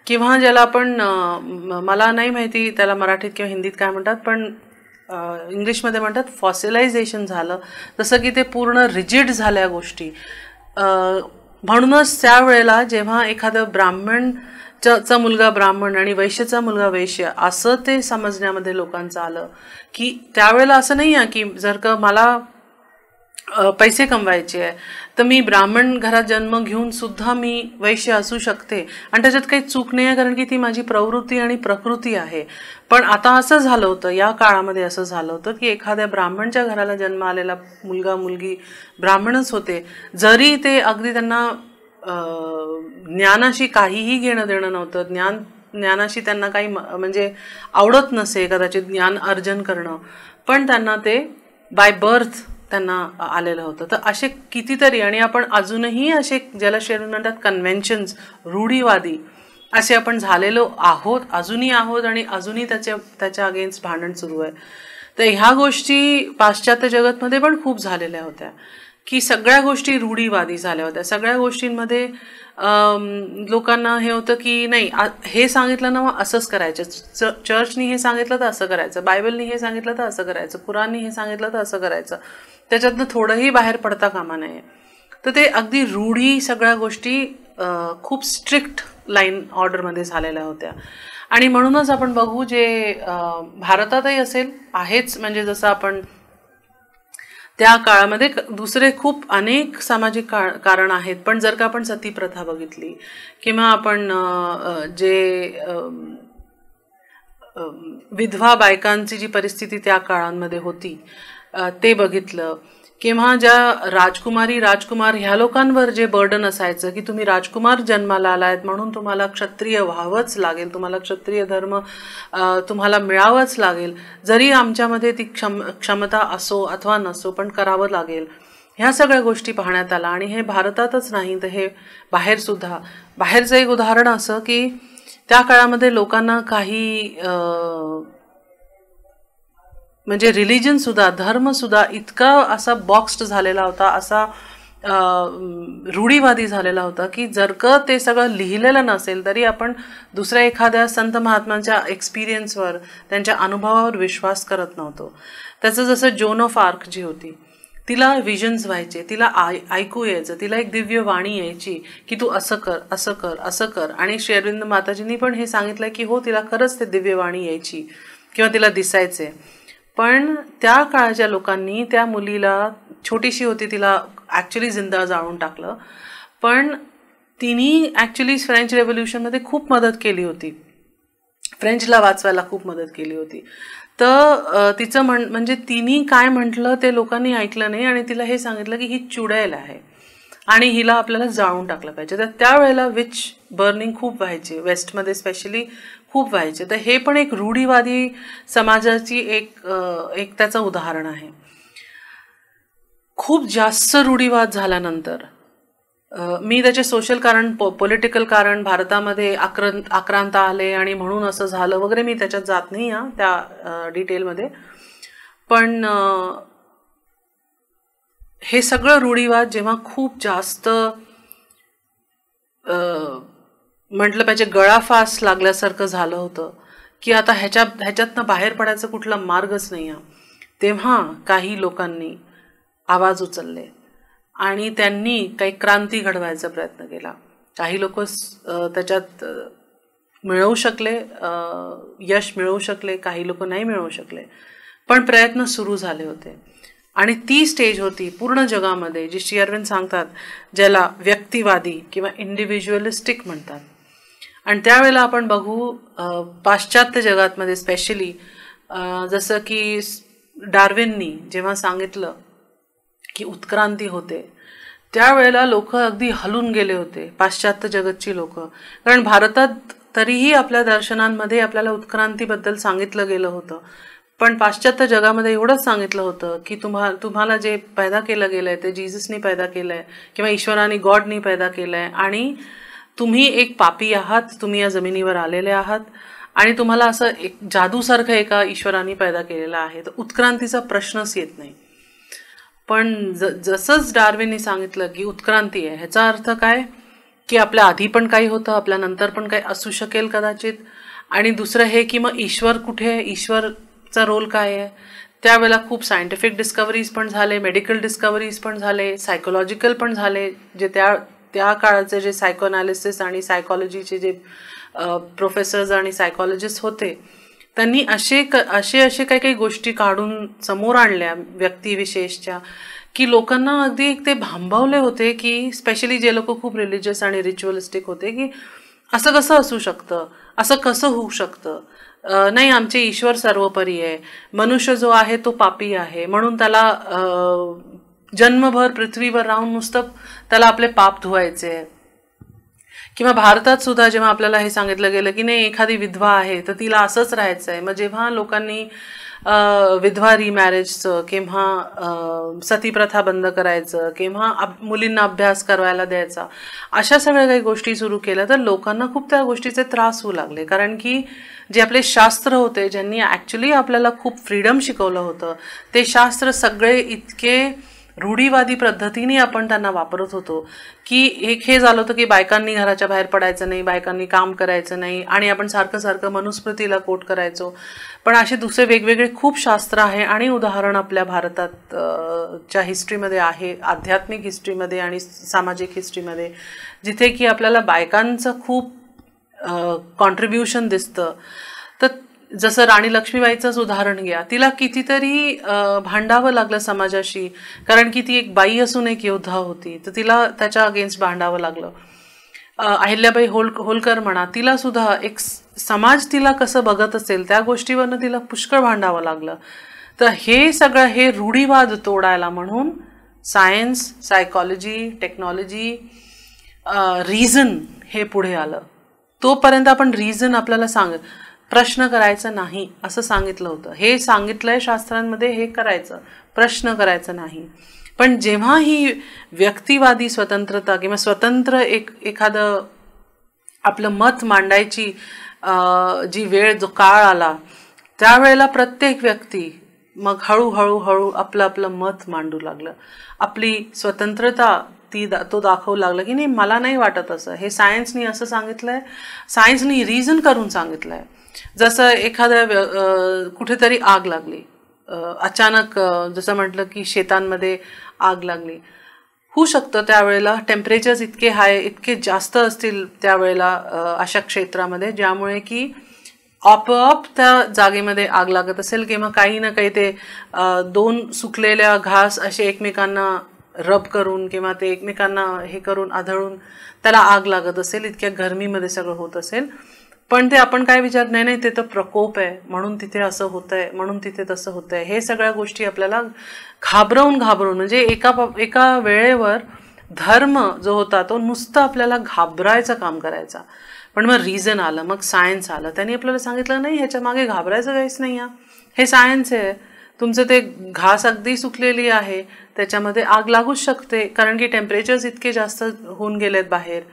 किंवा ज्याला आपण मला नाही माहिती त्याला मराठीत किंवा हिंदीत काय म्हणतात, पण इंग्लिशमध्ये म्हणतात फॉसिलायझेशन झालं. जसं की ते पूर्ण रिजिड झाल्या गोष्टी. म्हणूनच त्यावेळेला जेव्हा एखादं ब्राह्मणचा मुलगा ब्राह्मण आणि वैश्यचा मुलगा वैश्य असं ते समजण्यामध्ये लोकांचं आलं, की त्यावेळेला असं नाही आहे की जर का मला पैसे कमवायचे आहे तर मी ब्राह्मण घरात जन्म घेऊन सुद्धा मी वैश्य असू शकते आणि त्याच्यात काही चूक नाही आहे, कारण की ती माझी प्रवृत्ती आणि प्रकृती आहे. पण आता असं झालं होतं, या काळामध्ये असं झालं होतं की एखाद्या ब्राह्मणच्या घराला जन्म आलेला मुलगा मुलगी ब्राह्मणच होते, जरी ते अगदी त्यांना ज्ञानाशी काहीही घेणं देणं नव्हतं, ज्ञान ज्ञानाशी त्यांना काही म्हणजे आवडत नसे कदाचित ज्ञान अर्जन करणं, पण त्यांना ते बाय बर्थ त्यांना आलेलं होतं. तर असे कितीतरी, आणि आपण अजूनही असे ज्याला शेअरून म्हणतात कन्व्हेन्शन्स, रूढीवादी असे आपण झालेलो आहोत, अजूनही आहोत, आणि अजूनही त्याच्या अगेन्स्ट भांडण सुरू आहे. तर ह्या गोष्टी पाश्चात्य जगतमध्ये पण खूप झालेल्या होत्या, की सगळ्या गोष्टी रूढीवादी झाल्या होत्या. सगळ्या गोष्टींमध्ये लोकांना हे होतं की नाही, हे सांगितलं ना मग असंच करायचं, चर्चनी हे सांगितलं तर असं करायचं, बायबलनी हे सांगितलं तर असं करायचं, कुराननी हे सांगितलं तर असं करायचं, त्याच्यातनं थोडंही बाहेर पडता कामा नये. तर ते अगदी रूढी सगळ्या गोष्टी खूप स्ट्रिक्ट लाईन ऑर्डरमध्ये झालेल्या होत्या. आणि म्हणूनच आपण बघू जे भारतातही असेल आहेच, म्हणजे जसं आपण त्या काळामध्ये दुसरे खूप अनेक सामाजिक कारण आहेत, पण जर का आपण सती प्रथा बघितली किंवा आपण जे विधवा बायकांची जी परिस्थिती त्या काळांमध्ये होती ते बघितलं, किंवा ज्या राजकुमार ह्या लोकांवर जे बर्डन असायचं की तुम्ही राजकुमार जन्माला आलायत म्हणून तुम्हाला क्षत्रिय व्हावंच लागेल, तुम्हाला क्षत्रिय धर्म तुम्हाला मिळावंच लागेल, जरी आमच्यामध्ये ती क्षमता असो अथवा नसो, पण करावं लागेल. ह्या सगळ्या गोष्टी पाहण्यात आल्या. आणि हे भारतातच नाही तर हे बाहेरचं एक उदाहरण असं की त्या काळामध्ये लोकांना काही म्हणजे रिलिजन सुद्धा, धर्म सुद्धा इतका असा बॉक्स्ड झालेला होता, असा रूढीवादी झालेला होता की जर का ते सगळं लिहिलेलं नसेल तरी आपण दुसऱ्या एखाद्या संत महात्म्यांच्या एक्सपिरियन्सवर, त्यांच्या अनुभवावर विश्वास करत नव्हतो. त्याचं जसं जोन ऑफ आर्क जी होती, तिला विजन्स व्हायचे, तिला ऐकू यायचं, तिला एक दिव्य वाणी यायची की तू असं कर असं कर असं कर. आणि श्री अरविंद माताजींनी पण हे सांगितलं की हो, तिला खरंच ते दिव्य वाणी यायची किंवा तिला दिसायचे. पण त्या काळाच्या लोकांनी त्या मुलीला, छोटीशी होती, तिला ॲक्च्युली जिंदा जाळून टाकलं. पण तिने ॲक्च्युली फ्रेंच रेव्होल्युशनमध्ये खूप मदत केली होती, फ्रेंचला वाचवायला खूप मदत केली होती. तर तिचं म्हणजे तिने काय म्हटलं ते लोकांनी ऐकलं नाही आणि तिला हे सांगितलं की ही चुडेल आहे आणि हिला आपल्याला जाळून टाकलं पाहिजे. तर त्यावेळेला विच बर्निंग खूप व्हायचे, वेस्टमध्ये स्पेशली खूप व्हायचे. तर हे पण एक रूढीवादी समाजाची एक त्याचं उदाहरण आहे. खूप जास्त रूढीवाद झाल्यानंतर मी त्याचे सोशल कारण, पॉलिटिकल कारण, भारतामध्ये आक्रांत आले आणि म्हणून असं झालं वगैरे, मी त्याच्यात जात नाही त्या डिटेलमध्ये. पण हे सगळं रूढीवाद जेव्हा खूप जास्त म्हटलं पाहिजे गळाफास लागल्यासारखं झालं होतं की आता ह्याच्यातनं बाहेर पडायचं कुठला मार्गच नाही आहे, तेव्हा काही लोकांनी आवाज उचलले आणि त्यांनी काही क्रांती घडवायचा प्रयत्न केला. काही लोक त्याच्यात मिळवू शकले, यश मिळवू शकले, काही लोक नाही मिळवू शकले, पण प्रयत्न सुरू झाले होते. आणि ती स्टेज होती पूर्ण जगामध्ये जी श्री अरविंद सांगतात ज्याला व्यक्तिवादी किंवा इंडिव्हिज्युअलिस्टिक म्हणतात. आणि त्यावेळेला आपण बघू पाश्चात्य जगातमध्ये स्पेशली जसं की डार्विननी जेव्हा सांगितलं की उत्क्रांती होते, त्यावेळेला लोक अगदी हलून गेले होते, पाश्चात्य जगतची लोक. कारण भारतात तरीही आपल्या दर्शनांमध्ये आपल्याला उत्क्रांतीबद्दल सांगितलं गेलं होतं, पण पाश्चात्य जगामध्ये एवढंच सांगितलं होतं की तुम्हाला जे पैदा केलं गेलंय ते जीससनी पैदा केलंय किंवा ईश्वराने गॉडनी पैदा केलंय आणि तुम्ही एक पापी आहात, तुम्ही या जमिनीवर आलेले आहात आणि तुम्हाला असं एक जादूसारखं एका ईश्वराने पैदा केलेलं आहे. तर उत्क्रांतीचा प्रश्नच येत नाही. पण जसंच डार्विनने सांगितलं की उत्क्रांती आहे, ह्याचा अर्थ काय की आपल्या आधी पण काही होतं, आपल्या नंतर पण काही असू शकेल कदाचित. आणि दुसरं हे की मग ईश्वर कुठे आहे, ईश्वरचा रोल काय आहे. त्यावेळेला खूप सायंटिफिक डिस्कवरीज पण झाले, मेडिकल डिस्कवरीज पण झाले, सायकोलॉजिकल पण झाले. जे त्या काळाचे जे सायकोअनालिसिस आणि सायकॉलॉजीचे जे प्रोफेसर्स आणि सायकॉलॉजिस्ट होते, त्यांनी असे काही गोष्टी काढून समोर आणल्या व्यक्तिविशेषच्या की लोकांना अगदी ते भांबावले होते की स्पेशली जे लोक खूप रिलिजियस आणि रिच्युअलिस्टिक होते की असं कसं असू शकतं, असं कसं होऊ शकतं, नाही आमचे ईश्वर सर्वोपरी आहे, मनुष्य जो आहे तो पापी आहे म्हणून त्याला जन्मभर पृथ्वीवर राहून नुसतं त्याला आपले पाप धुवायचे किंवा भारतात सुद्धा जेव्हा आपल्याला हे सांगितलं गेलं की नाही एखादी विधवा आहे तर तिला असंच राहायचं आहे, मग जेव्हा लोकांनी विधवा रिमॅरेजचं किंवा सतीप्रथा बंद करायचं किंवा मुलींना अभ्यास करायला द्यायचा, अशा सगळ्या काही गोष्टी सुरू केल्या तर लोकांना खूप त्या गोष्टीचे त्रास होऊ लागले. कारण की जे आपले शास्त्र होते, ज्यांनी ॲक्च्युली आपल्याला खूप फ्रीडम शिकवलं होतं, ते शास्त्र सगळे इतके रूढीवादी पद्धतीने आपण त्यांना वापरत होतो की एक हे झालं होतं की बायकांनी घराच्या बाहेर पडायचं नाही, बायकांनी काम करायचं नाही, आणि आपण सारखं सारखं मनुस्मृतीला कोट करायचो. पण असे दुसरे वेगवेगळे खूप शास्त्र आहे आणि उदाहरण आपल्या भारतात च्या हिस्ट्रीमध्ये आहे, आध्यात्मिक हिस्ट्रीमध्ये आणि सामाजिक हिस्ट्रीमध्ये, जिथे की आपल्याला बायकांचं खूप कॉन्ट्रीब्युशन दिसतं. तर जसं राणी लक्ष्मीबाईचंच उदाहरण घ्या, तिला कितीतरी भांडावं लागलं समाजाशी, कारण की ती एक बाई असून एक योद्धा होती, तर तिला त्याच्या अगेन्स्ट भांडावं लागलं. अहिल्याबाई होलकर म्हणा, तिला सुद्धा एक समाज तिला कसं बघत असेल त्या गोष्टीवरनं तिला पुष्कळ भांडावं लागलं. तर हे सगळं हे रूढीवाद तोडायला म्हणून सायन्स, सायकॉलॉजी, टेक्नॉलॉजी, रिझन हे पुढे आलं. तोपर्यंत आपण रिझन आपल्याला प्रश्न करायचा नाही असं सांगितलं होतं. हे सांगितलंय शास्त्रांमध्ये, हे करायचं, प्रश्न करायचं नाही. पण जेव्हा ही व्यक्तिवादी स्वतंत्रता किंवा स्वतंत्र एखादं आपलं मत मांडायची जी वेळ, जो काळ आला, त्यावेळेला प्रत्येक व्यक्ती मग हळूहळू आपलं आपलं मत मांडू लागलं. आपली स्वतंत्रता तो दाखवू लागला की नाही, मला नाही वाटत असं, हे सायन्सनी असं सांगितलंय, सायन्सनी रिझन करून सांगितलंय. जसं एखाद्या कुठेतरी आग लागली, अचानक जसं म्हटलं की शेतांमध्ये आग लागली, होऊ शकतं त्यावेळेला टेम्परेचर्स इतके जास्त असतील त्यावेळेला अशा क्षेत्रामध्ये, ज्यामुळे की आपोआप त्या जागेमध्ये आग लागत असेल, किंवा काही ना काही ते दोन सुकलेल्या घास असे एकमेकांना रब करून किंवा ते एकमेकांना हे करून आढळून त्याला आग लागत असेल, इतक्या गरमीमध्ये सगळं होत असेल. पण ते आपण काय विचार नाही, ते तर प्रकोप आहे म्हणून तिथे असं होतंय, म्हणून तिथे तसं होतंय, हे सगळ्या गोष्टी आपल्याला घाबरवून म्हणजे एका वेळेवर धर्म जो होता तो नुसतं आपल्याला घाबरायचं काम करायचा. पण मग रिझन आलं, मग सायन्स आलं, त्यांनी आपल्याला सांगितलं नाही, ह्याच्या मागे घाबरायचं काहीच नाही, हे सायन्स आहे. तुमचं ते घास अगदी सुकलेली आहे, त्याच्यामध्ये आग लागूच शकते, कारण की टेम्परेचर्स इतके जास्त होऊन गेलेत बाहेर.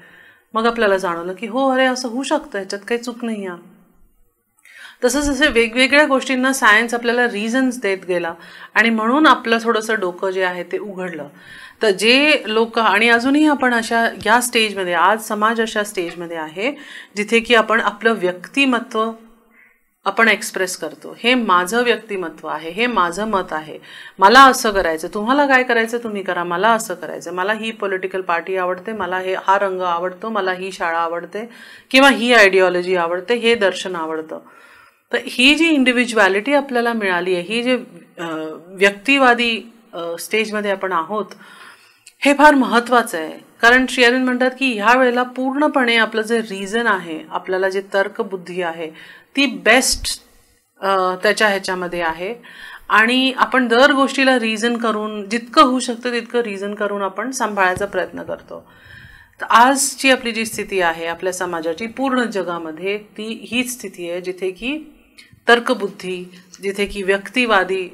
मग आपल्याला जाणवलं की हो, अरे असं होऊ शकतं, ह्याच्यात काही चूक नाही आहे. तसंच असे वेगवेगळ्या गोष्टींना सायन्स आपल्याला रिझन्स देत गेला, आणि म्हणून आपलं थोडंसं डोकं जे आहे ते उघडलं. तर जे लोक, आणि अजूनही आपण या स्टेजमध्ये, आज समाज अशा स्टेजमध्ये आहे जिथे की आपण आपलं व्यक्तिमत्व आपण एक्सप्रेस करतो. हे माझं व्यक्तिमत्व आहे, हे माझं मत आहे, मला असं करायचं, तुम्हाला काय करायचं तुम्ही करा, मला असं करायचं, मला ही पॉलिटिकल पार्टी आवडते, मला हा रंग आवडतो, मला ही शाळा आवडते, किंवा ही आयडिओलॉजी आवडते, हे दर्शन आवडतं. तर ही जी इंडिव्हिज्युअलिटी आपल्याला मिळाली आहे, ही जे व्यक्तिवादी स्टेजमध्ये आपण आहोत, हे फार महत्त्वाचं आहे. कारण श्री अरविंद म्हणतात की ह्या वेळेला पूर्णपणे आपलं जे रिझन आहे, आपल्याला जे तर्कबुद्धी आहे, ती बेस्ट त्याच्या ह्याच्यामध्ये आहे, आणि आपण दर गोष्टीला रिझन करून, जितकं होऊ शकतं तितकं रिझन करून आपण सांभाळायचा प्रयत्न करतो. तर आजची आपली जी स्थिती आहे आपल्या समाजाची पूर्ण जगामध्ये, ती हीच स्थिती आहे जिथे की तर्कबुद्धी, जिथे की व्यक्तिवादी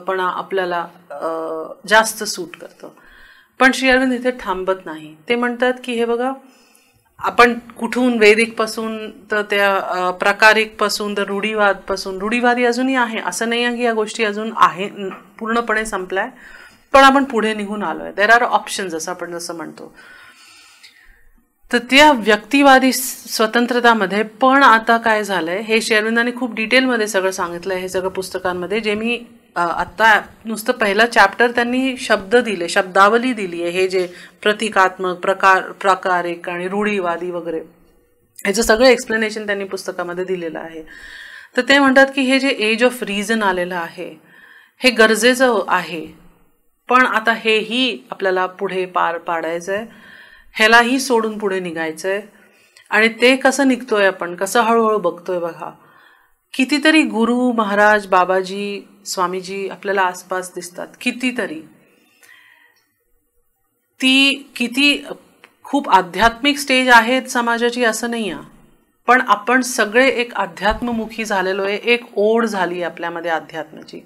पण आपल्याला जास्त सूट करतं. पण श्री अरविंद इथे थांबत नाही. ते म्हणतात की हे बघा, आपण कुठून वैदिकपासून तर त्या प्राकारिकपासून तर रूढीवादपासून, रूढीवादी अजूनही आहे, असं नाही आहे की या गोष्टी अजून आहे पूर्णपणे संपलाय, पण आपण पुढे निघून आलोय. देर आर ऑप्शन्स, असं आपण जसं म्हणतो. तर त्या व्यक्तिवादी स्वतंत्रतामध्ये पण आता काय झालंय, हे श्री अरविंदांनी खूप डिटेलमध्ये सगळं सांगितलंय, हे सगळं पुस्तकांमध्ये, जे मी आत्ता नुसतं पहिला चॅप्टर त्यांनी शब्द दिले, शब्दावली दिली आहे, हे जे प्रतिकात्मक, प्राकारिक आणि रूढीवादी वगैरे, ह्याचं सगळं एक्सप्लेनेशन त्यांनी पुस्तकामध्ये दिलेलं आहे. तर ते म्हणतात की हे जे एज ऑफ रिझन आलेलं आहे, हे गरजेचं आहे, पण आता हेही आपल्याला पुढे पार पाडायचं आहे, ह्यालाही सोडून पुढे निघायचं आहे. आणि ते कसं निघतोय, आपण कसं हळूहळू बघतोय बघा. कितीतरी गुरु महाराज, बाबाजी, स्वामीजी आपल्याला आसपास दिसतात, कितीतरी. ती किती खूप आध्यात्मिक स्टेज आहेत समाजाची असं नाही आहे, पण आपण सगळे एक अध्यात्ममुखी झालेलो आहे, एक ओढ झाली आपल्यामध्ये अध्यात्माची.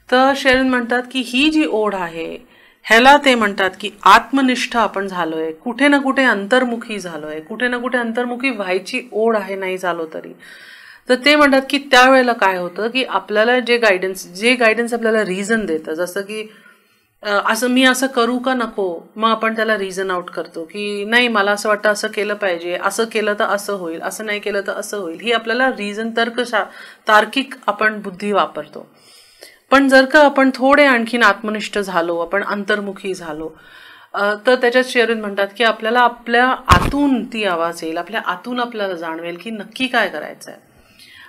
तर शेरविंद म्हणतात की ही जी ओढ आहे ह्याला ते म्हणतात की आत्मनिष्ठ आपण झालोय, कुठे ना कुठे अंतर्मुखी झालोय, कुठे ना कुठे अंतर्मुखी व्हायची ओढ आहे नाही झालो तरी. तर ते म्हणतात की त्यावेळेला काय होतं की आपल्याला जे गायडन्स आपल्याला रिझन देतं, जसं की असं मी असं करू का नको, मग आपण त्याला रिझन आउट करतो की नाही मला असं वाटतं असं केलं पाहिजे, असं केलं तर असं होईल, असं नाही केलं तर असं होईल, ही आपल्याला रिझन तार्किक आपण बुद्धी वापरतो. पण जर का आपण थोडे आणखीन आत्मनिष्ठ झालो, आपण अंतर्मुखी झालो, तर त्याच्यात शेरविंद म्हणतात की आपल्याला आपल्या आतून ती आवाज येईल, आपल्या आतून आपल्याला जाणवेल की नक्की काय करायचं आहे.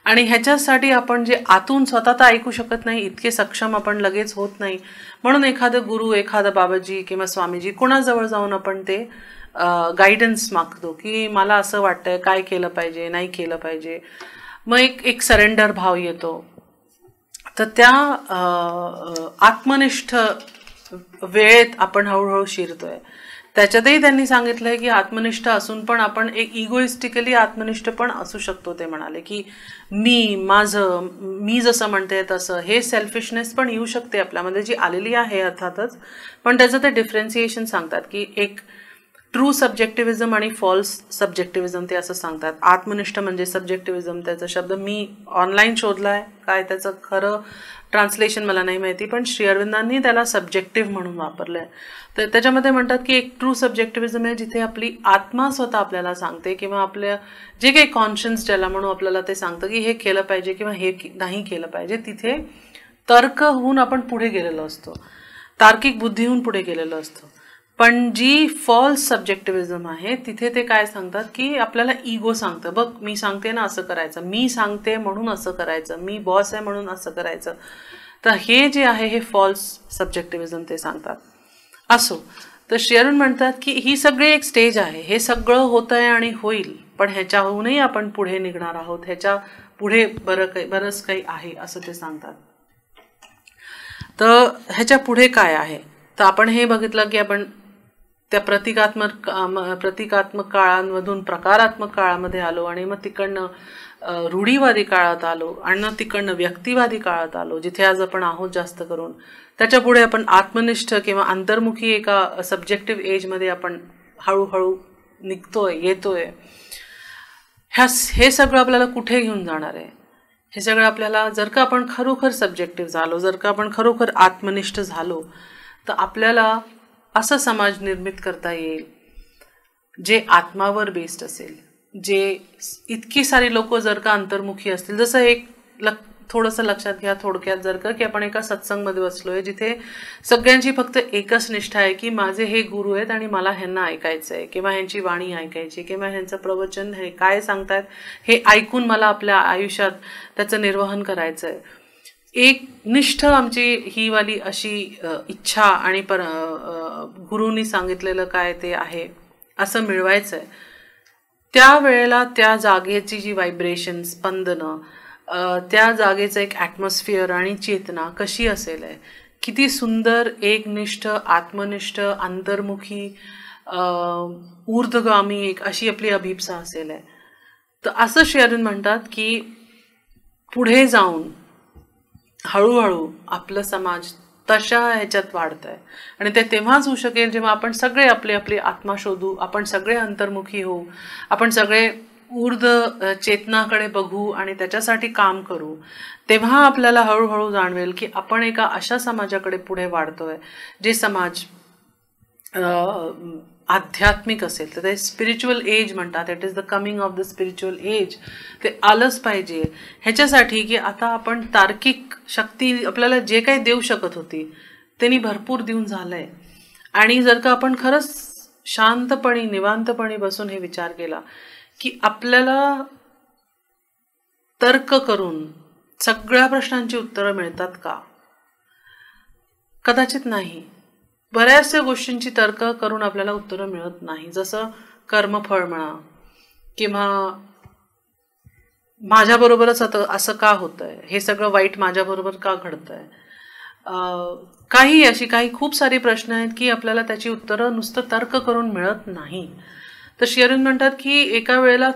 आणि ह्याच्यासाठी आपण जे आतून स्वतः तर ऐकू शकत नाही, इतके सक्षम आपण लगेच होत नाही, म्हणून एखादं गुरु, एखादा बाबाजी किंवा स्वामीजी कोणाजवळ जाऊन आपण ते गायडन्स मागतो की मला असं वाटतंय काय केलं पाहिजे, नाही केलं पाहिजे. मग एक सरेंडर भाव येतो. तर त्या आत्मनिष्ठ वेळेत आपण हळूहळू शिरतोय. त्याच्यातही त्यांनी सांगितलंय की आत्मनिष्ठ असून पण आपण एक इगोइस्टिकली आत्मनिष्ठ पण असू शकतो. ते म्हणाले की मी जसं म्हणते तसं, हे सेल्फिशनेस पण येऊ शकते आपल्यामध्ये, जी आलेली आहे अर्थातच, पण त्याचं ते डिफरन्सिएशन सांगतात की एक ट्रू सब्जेक्टिव्हिझम आणि फॉल्स सब्जेक्टिव्हिझम ते असं सांगतात. आत्मनिष्ठ म्हणजे सब्जेक्टिव्हिझम, त्याचा शब्द मी ऑनलाईन शोधलाय, काय त्याचं खरं ट्रान्सलेशन मला नाही माहिती, पण श्री अरविंदांनी त्याला सब्जेक्टिव्ह म्हणून वापरलंय. तर त्याच्यामध्ये म्हणतात की एक ट्रू सब्जेक्टिव्हिझम आहे जिथे आपली आत्मा स्वतः आपल्याला सांगते, किंवा आपल्या जे काही कॉन्शियन्स ज्याला म्हणून आपल्याला ते सांगतं की हे केलं पाहिजे किंवा हे नाही केलं पाहिजे. तिथे तर्क होऊन आपण पुढे गेलेलो असतो, तार्किक बुद्धीहून पुढे गेलेलो असतो. पण जी फॉल्स सब्जेक्टिव्हिझम आहे तिथे ते काय सांगतात की आपल्याला इगो सांगतं, बघ मी सांगते ना असं करायचं, मी सांगते म्हणून असं करायचं, मी बॉस आहे म्हणून असं करायचं. तर हे जे आहे हे फॉल्स सब्जेक्टिव्हिझम ते सांगतात. असो, तर शेरविंद म्हणतात की ही सगळी एक स्टेज आहे, हे सगळं होत आहे आणि होईल, पण ह्याच्याहूनही आपण पुढे निघणार आहोत, ह्याच्या पुढे बरंच काही आहे असं ते सांगतात. तर ह्याच्या पुढे काय आहे, तर आपण हे बघितलं की आपण त्या प्रतिकात्मक काळांमधून प्रकारात्मक काळामध्ये आलो, आणि मग तिकडनं रूढीवादी काळात आलो, आणि मग तिकडनं व्यक्तिवादी काळात आलो, जिथे आज आपण आहोत जास्त करून. त्याच्या पुढे आपण आत्मनिष्ठ किंवा अंतर्मुखी एका सब्जेक्टिव्ह एजमध्ये आपण हळूहळू निघतोय, येतोय. हे सगळं आपल्याला कुठे घेऊन जाणार आहे? हे सगळं आपल्याला जर का आपण खरोखर सब्जेक्टिव्ह झालो, जर का आपण खरोखर आत्मनिष्ठ झालो, तर आपल्याला असं समाज निर्मित करता येईल जे आत्मावर बेस्ड असेल, जे इतकी सारी लोक जर का अंतर्मुखी असतील. जसं एक थोडंसं लक्षात घ्या थोडक्यात, जर का की आपण एका सत्संगमध्ये बसलोय जिथे सगळ्यांची फक्त एकच निष्ठा आहे की माझे हे गुरु आहेत आणि मला ह्यांना ऐकायचं आहे, किंवा ह्यांची वाणी ऐकायची, किंवा ह्यांचं प्रवचन हे काय सांगतात हे ऐकून मला आपल्या आयुष्यात त्याचं निर्वहन करायचं आहे. एक निष्ठ आमची ही वाली अशी इच्छा आणि गुरुनी सांगितलेलं काय ते आहे असं मिळवायचं आहे. त्यावेळेला त्या जागेची जी व्हायब्रेशन, स्पंदनं, त्या जागेचं एक ॲटमॉस्फिअर आणि चेतना कशी असेल आहे, किती सुंदर एकनिष्ठ, आत्मनिष्ठ, अंतर्मुखी, ऊर्ध्वगामी एक अशी आपली अभिप्सा असेल आहे. तर असं श्री अरविंद म्हणतात की पुढे जाऊन हळूहळू आपलं समाज तशा ह्याच्यात वाढत आहे, आणि ते तेव्हाच होऊ शकेल जेव्हा आपण सगळे आपली आपली आत्मा शोधू, आपण सगळे अंतर्मुखी होऊ, आपण सगळे ऊर्ध्व चेतनाकडे बघू आणि त्याच्यासाठी काम करू. तेव्हा आपल्याला हळूहळू जाणवेल की आपण एका अशा समाजाकडे पुढे वाढतोय जे समाज आध्यात्मिक असेल. तर ते स्पिरिच्युअल एज म्हणतात, it is the coming of the spiritual age. ते आलंच पाहिजे ह्याच्यासाठी की आता आपण तार्किक शक्ती आपल्याला जे काही देऊ शकत होती त्यांनी भरपूर देऊन झालंय. आणि जर का आपण खरंच शांतपणे निवांतपणे बसून हे विचार केला की आपल्याला तर्क करून सगळ्या प्रश्नांची उत्तरं मिळतात का? कदाचित नाही. बऱ्याचशा गोष्टींची तर्क करून आपल्याला उत्तरं मिळत नाही. जसं कर्मफळ म्हणा, किंवा माझ्याबरोबरच असं का होतंय, हे सगळं वाईट माझ्याबरोबर का घडतंय, काही खूप सारी प्रश्न आहेत की आपल्याला त्याची उत्तरं नुसतं तर्क करून मिळत नाही. तर श्री अरविंद म्हणतात की एका वेळेला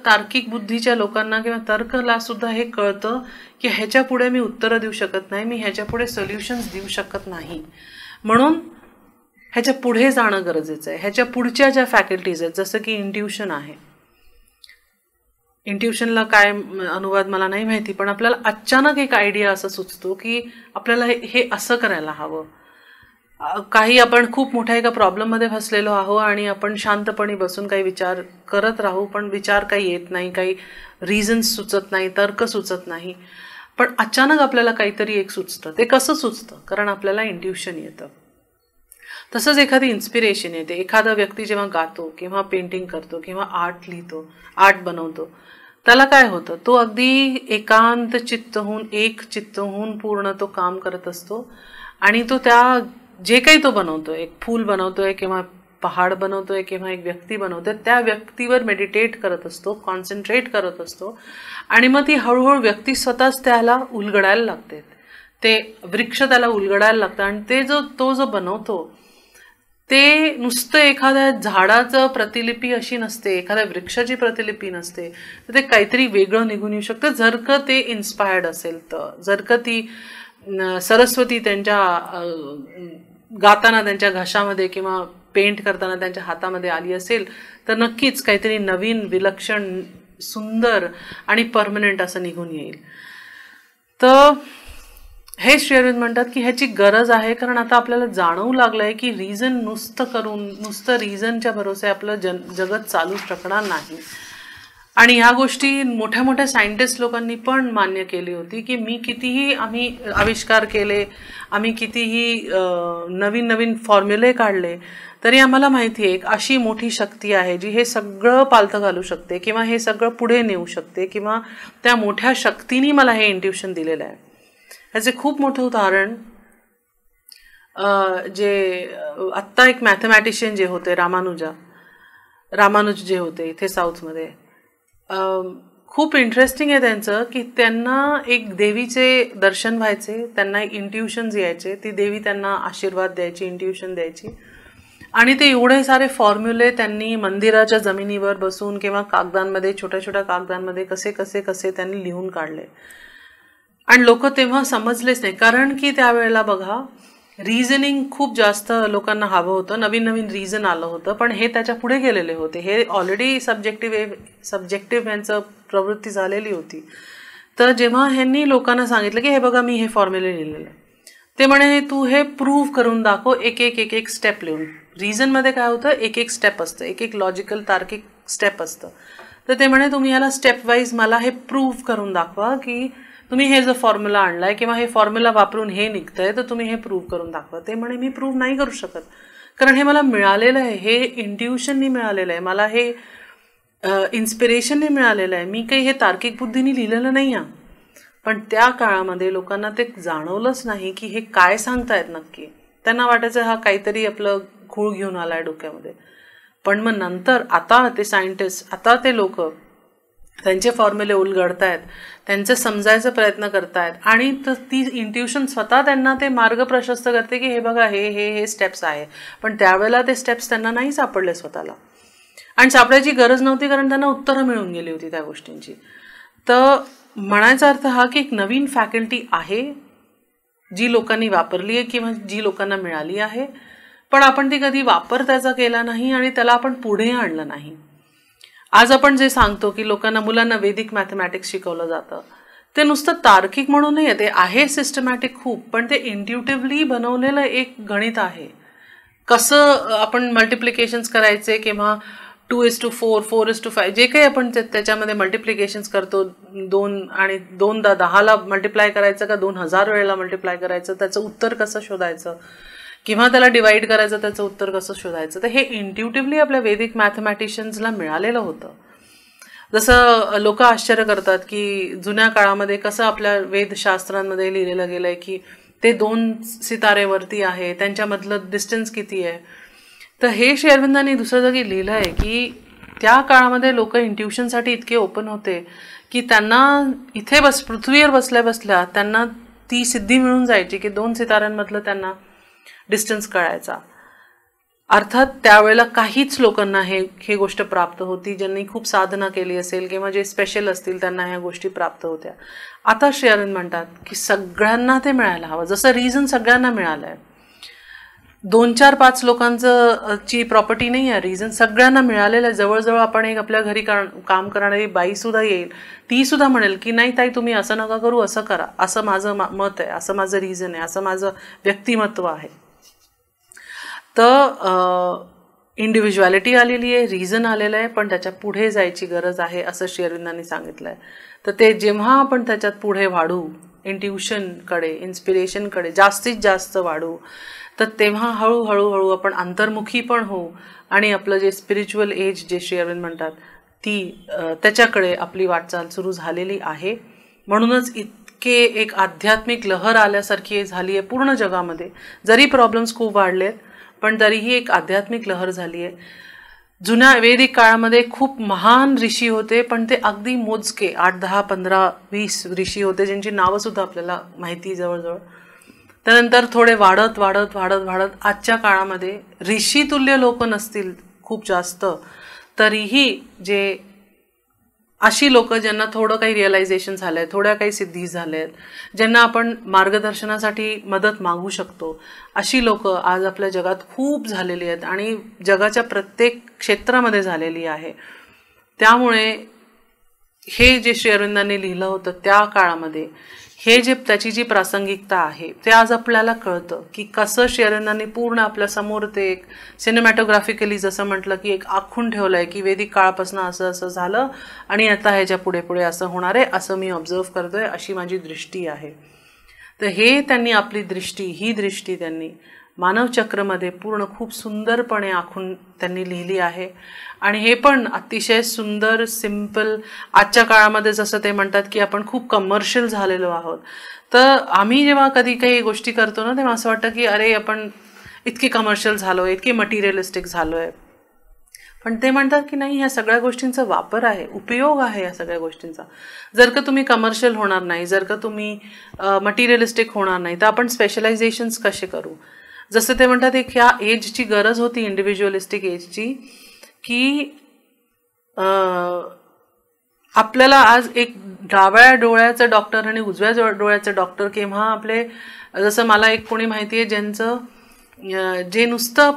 तार्किक बुद्धीच्या लोकांना किंवा तर्कला सुद्धा हे कळतं की ह्याच्या पुढे मी उत्तरं देऊ शकत नाही, मी ह्याच्या पुढे सोल्युशन्स देऊ शकत नाही, म्हणून ह्याच्या पुढे जाणं गरजेचं आहे. ह्याच्या पुढच्या ज्या फॅकल्टीज आहेत, जसं की इंट्युशन आहे, इंट्युशनला काय अनुवाद मला नाही माहिती, पण आपल्याला अचानक एक आयडिया असं सुचतो की आपल्याला हे असं करायला हवं. काही आपण खूप मोठ्या एका प्रॉब्लेममध्ये फसलेलो आहो आणि आपण शांतपणे बसून काही विचार करत राहू, पण विचार काही येत नाही, काही रिझन्स सुचत नाही, तर्क सुचत नाही, पण अचानक आपल्याला काहीतरी एक सुचतं. ते कसं सुचतं? कारण आपल्याला इंट्युशन येतं. तसंच एखादी इन्स्पिरेशन येते. एखादा व्यक्ती जेव्हा गातो किंवा पेंटिंग करतो किंवा आर्ट लिहितो, आर्ट बनवतो, त्याला काय होतं? तो अगदी एकांत चित्त होऊन पूर्ण तो काम करत असतो आणि तो त्या जे काही तो बनवतोय, एक फूल बनवतोय किंवा पहाड बनवतोय किंवा एक व्यक्ती बनवतोय, त्या व्यक्तीवर मेडिटेट करत असतो, कॉन्सन्ट्रेट करत असतो आणि मग ती हळूहळू व्यक्ती स्वतःच त्याला उलगडायला लागते, ते वृक्ष त्याला उलगडायला लागतं. आणि तो जो बनवतो ते नुसतं एखाद्या झाडाचं प्रतिलिपी अशी नसते, एखाद्या वृक्षाची प्रतिलिपी नसते, तर ते काहीतरी वेगळं निघून येऊ शकतं जर का ते इन्स्पायर्ड असेल तर. जर का ती सरस्वती त्यांच्या गाताना त्यांच्या घशामध्ये किंवा पेंट करताना त्यांच्या हातामध्ये आली असेल तर नक्कीच काहीतरी नवीन, विलक्षण, सुंदर आणि परमनंट असं निघून येईल. तर हे श्री अरविंद म्हणतात की ह्याची गरज आहे, कारण आता आपल्याला जाणवू लागलंय की नुसतं रिझनच्या भरोसे आपलं जगत चालू शकणार नाही. आणि ह्या गोष्टी मोठ्या मोठ्या सायंटिस्ट लोकांनी पण मान्य केली होती की आम्ही आविष्कार केले, आम्ही कितीही नवीन नवीन फॉर्म्युले काढले, तरी आम्हाला माहिती आहे एक अशी मोठी शक्ती आहे जी हे सगळं पालथं घालू शकते किंवा हे सगळं पुढे नेऊ शकते, किंवा त्या मोठ्या शक्तीने मला हे इंट्युशन दिलेलं आहे. ह्याचे खूप मोठं उदाहरण जे आत्ता एक मॅथमॅटिशियन जे होते रामानुज जे होते इथे साऊथमध्ये, खूप इंटरेस्टिंग आहे त्यांचं की त्यांना एक देवीचे दर्शन व्हायचे, त्यांना एक इंट्युशन्स यायचे, ती देवी त्यांना आशीर्वाद द्यायची, इंट्युशन द्यायची, आणि ते एवढे सारे फॉर्म्युले त्यांनी मंदिराच्या जमिनीवर बसून किंवा कागदांमध्ये, छोट्या छोट्या कागदांमध्ये कसे त्यांनी लिहून काढले. आणि लोक तेव्हा समजलेच नाही, कारण की त्यावेळेला बघा रिझनिंग खूप जास्त लोकांना हवं होतं, नवीन नवीन रिझन आलं होतं, पण हे त्याच्या पुढे गेलेले होते, हे ऑलरेडी सब्जेक्टिव्ह यांचं प्रवृत्ती झालेली होती. तर जेव्हा ह्यांनी लोकांना सांगितलं की हे बघा मी हे फॉर्म्युले लिहिलेलं, ते म्हणे तू हे प्रूव्ह करून दाखव, एक स्टेप लिहून. रिझनमध्ये काय होतं, एक स्टेप असतं, एक लॉजिकल तार्किक स्टेप असतं. तर ते म्हणे तुम्ही ह्याला स्टेप वाईज मला हे प्रूव्ह करून दाखवा की तुम्ही हे जो फॉर्म्युला आणलाय किंवा हे फॉर्म्युला वापरून हे निघतंय, तर तुम्ही हे प्रूव्ह करून दाखवा. ते म्हणे मी प्रूव्ह नाही करू शकत, कारण हे मला मिळालेलं आहे, हे इंट्युशननी मिळालेलं आहे, मला हे इन्स्पिरेशनने मिळालेलं आहे, मी काही हे तार्किक बुद्धीने लिहिलेलं नाही आहे. पण त्या काळामध्ये लोकांना ते जाणवलंच नाही की हे काय सांगतायत नक्की. त्यांना वाटायचं हा काहीतरी आपलं खूळ घेऊन आलाय डोक्यामध्ये. पण मग नंतर आता ते सायंटिस्ट, आता ते लोक त्यांचे फॉर्म्युले उलगडतायत, त्यांचे समजायचा प्रयत्न करतायत, आणि ती इंट्युशन स्वतः त्यांना ते मार्ग प्रशस्त करते की हे बघा हे स्टेप्स आहे. पण त्यावेळेला ते स्टेप्स त्यांना नाही सापडले स्वतःला, आणि सापडायची गरज नव्हती, कारण त्यांना उत्तरं मिळून गेली होती त्या गोष्टींची. तर म्हणायचा अर्थ हा की एक नवीन फॅकल्टी आहे जी लोकांनी वापरली आहे किंवा जी लोकांना मिळाली आहे, पण आपण ती कधी वापर त्याचा केला नाही आणि त्याला आपण पुढे आणलं नाही. आज आपण जे सांगतो की मुलांना वैदिक मॅथमॅटिक्स शिकवलं जातं, ते नुसतं तार्किक म्हणून नाही, ते आहे सिस्टमॅटिक खूप, पण ते इंट्युटिव्हली बनवलेलं एक गणित आहे. कसं आपण मल्टिप्लिकेशन्स करायचे किंवा 2:4, 4:5 जे काही आपण त्याच्यामध्ये मल्टिप्लिकेशन्स करतो, 2 आणि 2दा 10ला मल्टिप्लाय करायचं का 2000 वेळेला मल्टिप्लाय करायचं, त्याचं उत्तर कसं शोधायचं, किंवा त्याला डिवाइड करायचं, त्याचं उत्तर कसं शोधायचं, तर हे इंट्युटिव्हली आपल्या वैदिक मॅथमॅटिशियन्सला मिळालेलं होतं. जसं लोक आश्चर्य करतात की जुन्या काळामध्ये कसं आपल्या वेदशास्त्रांमध्ये लिहिलेलं गेलंय की ते 2 सितारेवरती आहे, त्यांच्यामधलं डिस्टन्स किती आहे. तर हे श्री अरविंदांनी दुसऱ्या जागी लिहिलं आहे की त्या काळामध्ये लोक इंट्युशनसाठी इतके ओपन होते की त्यांना इथे पृथ्वीवर बसल्या बसल्या त्यांना ती सिद्धी मिळून जायची की 2 सिताऱ्यांमधलं त्यांना डिस्टन्स कळायचा. अर्थात त्यावेळेला काहीच लोकांना हे गोष्ट प्राप्त होती, ज्यांनी खूप साधना केली असेल किंवा जे स्पेशल असतील त्यांना ह्या गोष्टी प्राप्त होत्या. आता श्री अरविंद म्हणतात की सगळ्यांना ते मिळायला हवं. जसं रिझन सगळ्यांना मिळालंय, 2, 4, 5 लोकांचं ची प्रॉपर्टी नाही आहे, रिझन सगळ्यांना मिळालेलं आहे. जवळजवळ आपण एक आपल्या घरी काम करणारी बाई सुद्धा येईल, ती सुद्धा म्हणेल की नाही ताई तुम्ही असं नका करू, असं करा, असं माझं मत आहे, असं माझं रिझन आहे, असं माझं व्यक्तिमत्व आहे. तर इंडिव्हिज्युअलिटी आलेली आहे, रिझन आलेलं आहे, पण त्याच्या पुढे जायची गरज आहे असं श्री अरविंदांनी सांगितलं आहे. तर ते जेव्हा आपण त्याच्यात पुढे वाढू, इंट्युशनकडे, इन्स्पिरेशनकडे जास्तीत जास्त वाढू, तर तेव्हा हळूहळू आपण अंतर्मुखी पण होऊ आणि आपलं जे स्पिरिच्युअल एज जे श्री अरविंद म्हणतात त्याच्याकडे आपली वाटचाल सुरू झालेली आहे. म्हणूनच इतके एक आध्यात्मिक लहर आल्यासारखी झाली आहे पूर्ण जगामध्ये. जरी प्रॉब्लेम्स खूप वाढलेत पण तरीही एक आध्यात्मिक लहर झाली आहे. जुन्या वैदिक काळामध्ये खूप महान ऋषी होते, पण ते अगदी मोजके 8, 10, 15, 20 ऋषी होते, ज्यांची नावं सुद्धा आपल्याला माहिती जवळजवळ. त्यानंतर थोडे वाढत आजच्या काळामध्ये ऋषीतुल्य लोक नसतील खूप जास्त, तरीही जे अशी लोक ज्यांना थोडं काही रिअलायझेशन झालंय, थोड्या काही सिद्धी झाल्यात, ज्यांना आपण मार्गदर्शनासाठी मदत मागू शकतो, अशी लोक आज आपल्या जगात खूप झालेली आहेत आणि जगाच्या प्रत्येक क्षेत्रामध्ये झालेली आहे. त्यामुळे हे जे श्री अरविंदांनी लिहिलं होतं त्या काळामध्ये, हे जे त्याची जी प्रासंगिकता आहे ते आज आपल्याला कळतं की कसं श्री अरविंदांनी पूर्ण आपल्या समोर ते एक सिनेमॅटोग्राफिकली जसं म्हटलं की एक आखून ठेवलंय की वैदिक काळापासून असं असं झालं आणि आता ह्याच्या पुढे पुढे असं होणार आहे, असं मी ऑब्झर्व करतोय, अशी माझी दृष्टी आहे. तर हे त्यांनी आपली ही दृष्टी त्यांनी मानवचक्रमध्ये पूर्ण खूप सुंदरपणे आखून त्यांनी लिहिली आहे. आणि हे पण अतिशय सुंदर, सिम्पल. आजच्या काळामध्ये जसं ते म्हणतात की आपण खूप कमर्शियल झालेलो आहोत, तर आम्ही जेव्हा कधी काही गोष्टी करतो ना, तेव्हा असं वाटतं की अरे आपण इतके कमर्शियल झालोय, इतके मटेरियलिस्टिक झालोय. पण ते म्हणतात की नाही, ह्या सगळ्या गोष्टींचा वापर आहे, उपयोग आहे या सगळ्या गोष्टींचा. जर का तुम्ही कमर्शियल होणार नाही, जर का तुम्ही मटेरियलिस्टिक होणार नाही, तर आपण स्पेशलायझेशन्स कसे करू. जसं ते म्हणतात एक ह्या एजची गरज होती, इंडिव्हिज्युअलिस्टिक एजची, की आपल्याला आज एक डाव्या डोळ्याचं डॉक्टर आणि उजव्या डोळ्याचं डॉक्टर केव्हा आपले, जसं मला एक कोणी माहिती आहे ज्यांचं जे नुसतं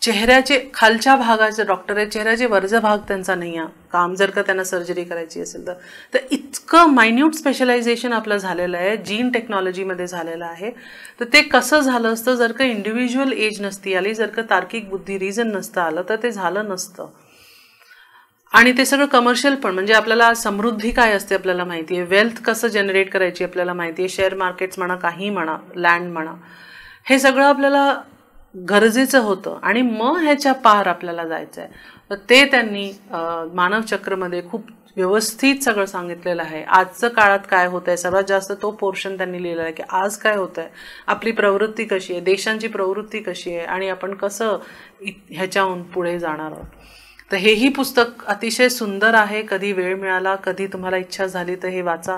चेहऱ्याचे खालच्या भागाचे डॉक्टर आहे, चेहऱ्याचे वरचा भाग त्यांचा नाही आहे काम, जर का त्यांना सर्जरी करायची असेल तर इतकं मायन्यूट स्पेशलायझेशन आपलं झालेलं आहे, जीन टेक्नॉलॉजीमध्ये झालेलं आहे. तर ते कसं झालं असतं जर का इंडिव्हिज्युअल एज नसती आली, जर का तार्किक बुद्धी रिझन नसतं आलं, तर ते झालं नसतं. आणि ते सगळं कमर्शियल पण, म्हणजे आपल्याला समृद्धी काय असते आपल्याला माहिती आहे, वेल्थ कसं जनरेट करायची आपल्याला माहिती आहे, शेअर मार्केट्स म्हणा, काही म्हणा, लँड म्हणा, हे सगळं आपल्याला गरजेचं होतं आणि मग ह्याच्या पार आपल्याला जायचं आहे. तर ते त्यांनी मानवचक्रमध्ये खूप व्यवस्थित सगळं सांगितलेलं आहे. आजचं काळात काय होत आहे, सर्वात जास्त तो पोर्शन त्यांनी लिहिलेला आहे की आज काय होत आहे, आपली प्रवृत्ती कशी आहे, देशांची प्रवृत्ती कशी आहे आणि आपण कसं ह्याच्याहून पुढे जाणार आहोत. तर हेही पुस्तक अतिशय सुंदर आहे. कधी वेळ मिळाला, कधी तुम्हाला इच्छा झाली तर हे वाचा.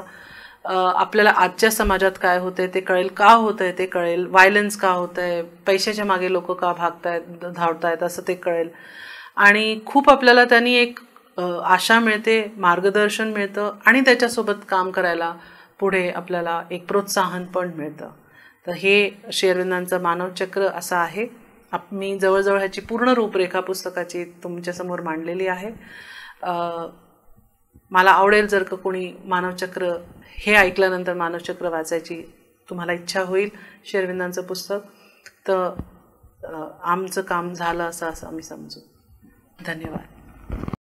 आपल्याला आजच्या समाजात काय होतंय ते कळेल, का होतंय ते कळेल, व्हायलन्स का होतंय, पैशाच्या मागे लोक का भागतायत, धावतायत, असं ते कळेल. आणि खूप आपल्याला त्यांनी एक आशा मिळते, मार्गदर्शन मिळतं आणि त्याच्यासोबत काम करायला पुढे आपल्याला एक प्रोत्साहन पण मिळतं. तर हे श्री अरविंदांचं मानवचक्र असं आहे. मी जवळजवळ ह्याची पूर्ण रूपरेखा पुस्तकाची तुमच्यासमोर मांडलेली आहे. मला आवडेल जर का कोणी मानवचक्र हे ऐकल्यानंतर मानवचक्र वाचायची तुम्हाला इच्छा होईल, श्री अरविंदांचं पुस्तक, तर आमचं काम झालं असं आम्ही समजू. धन्यवाद.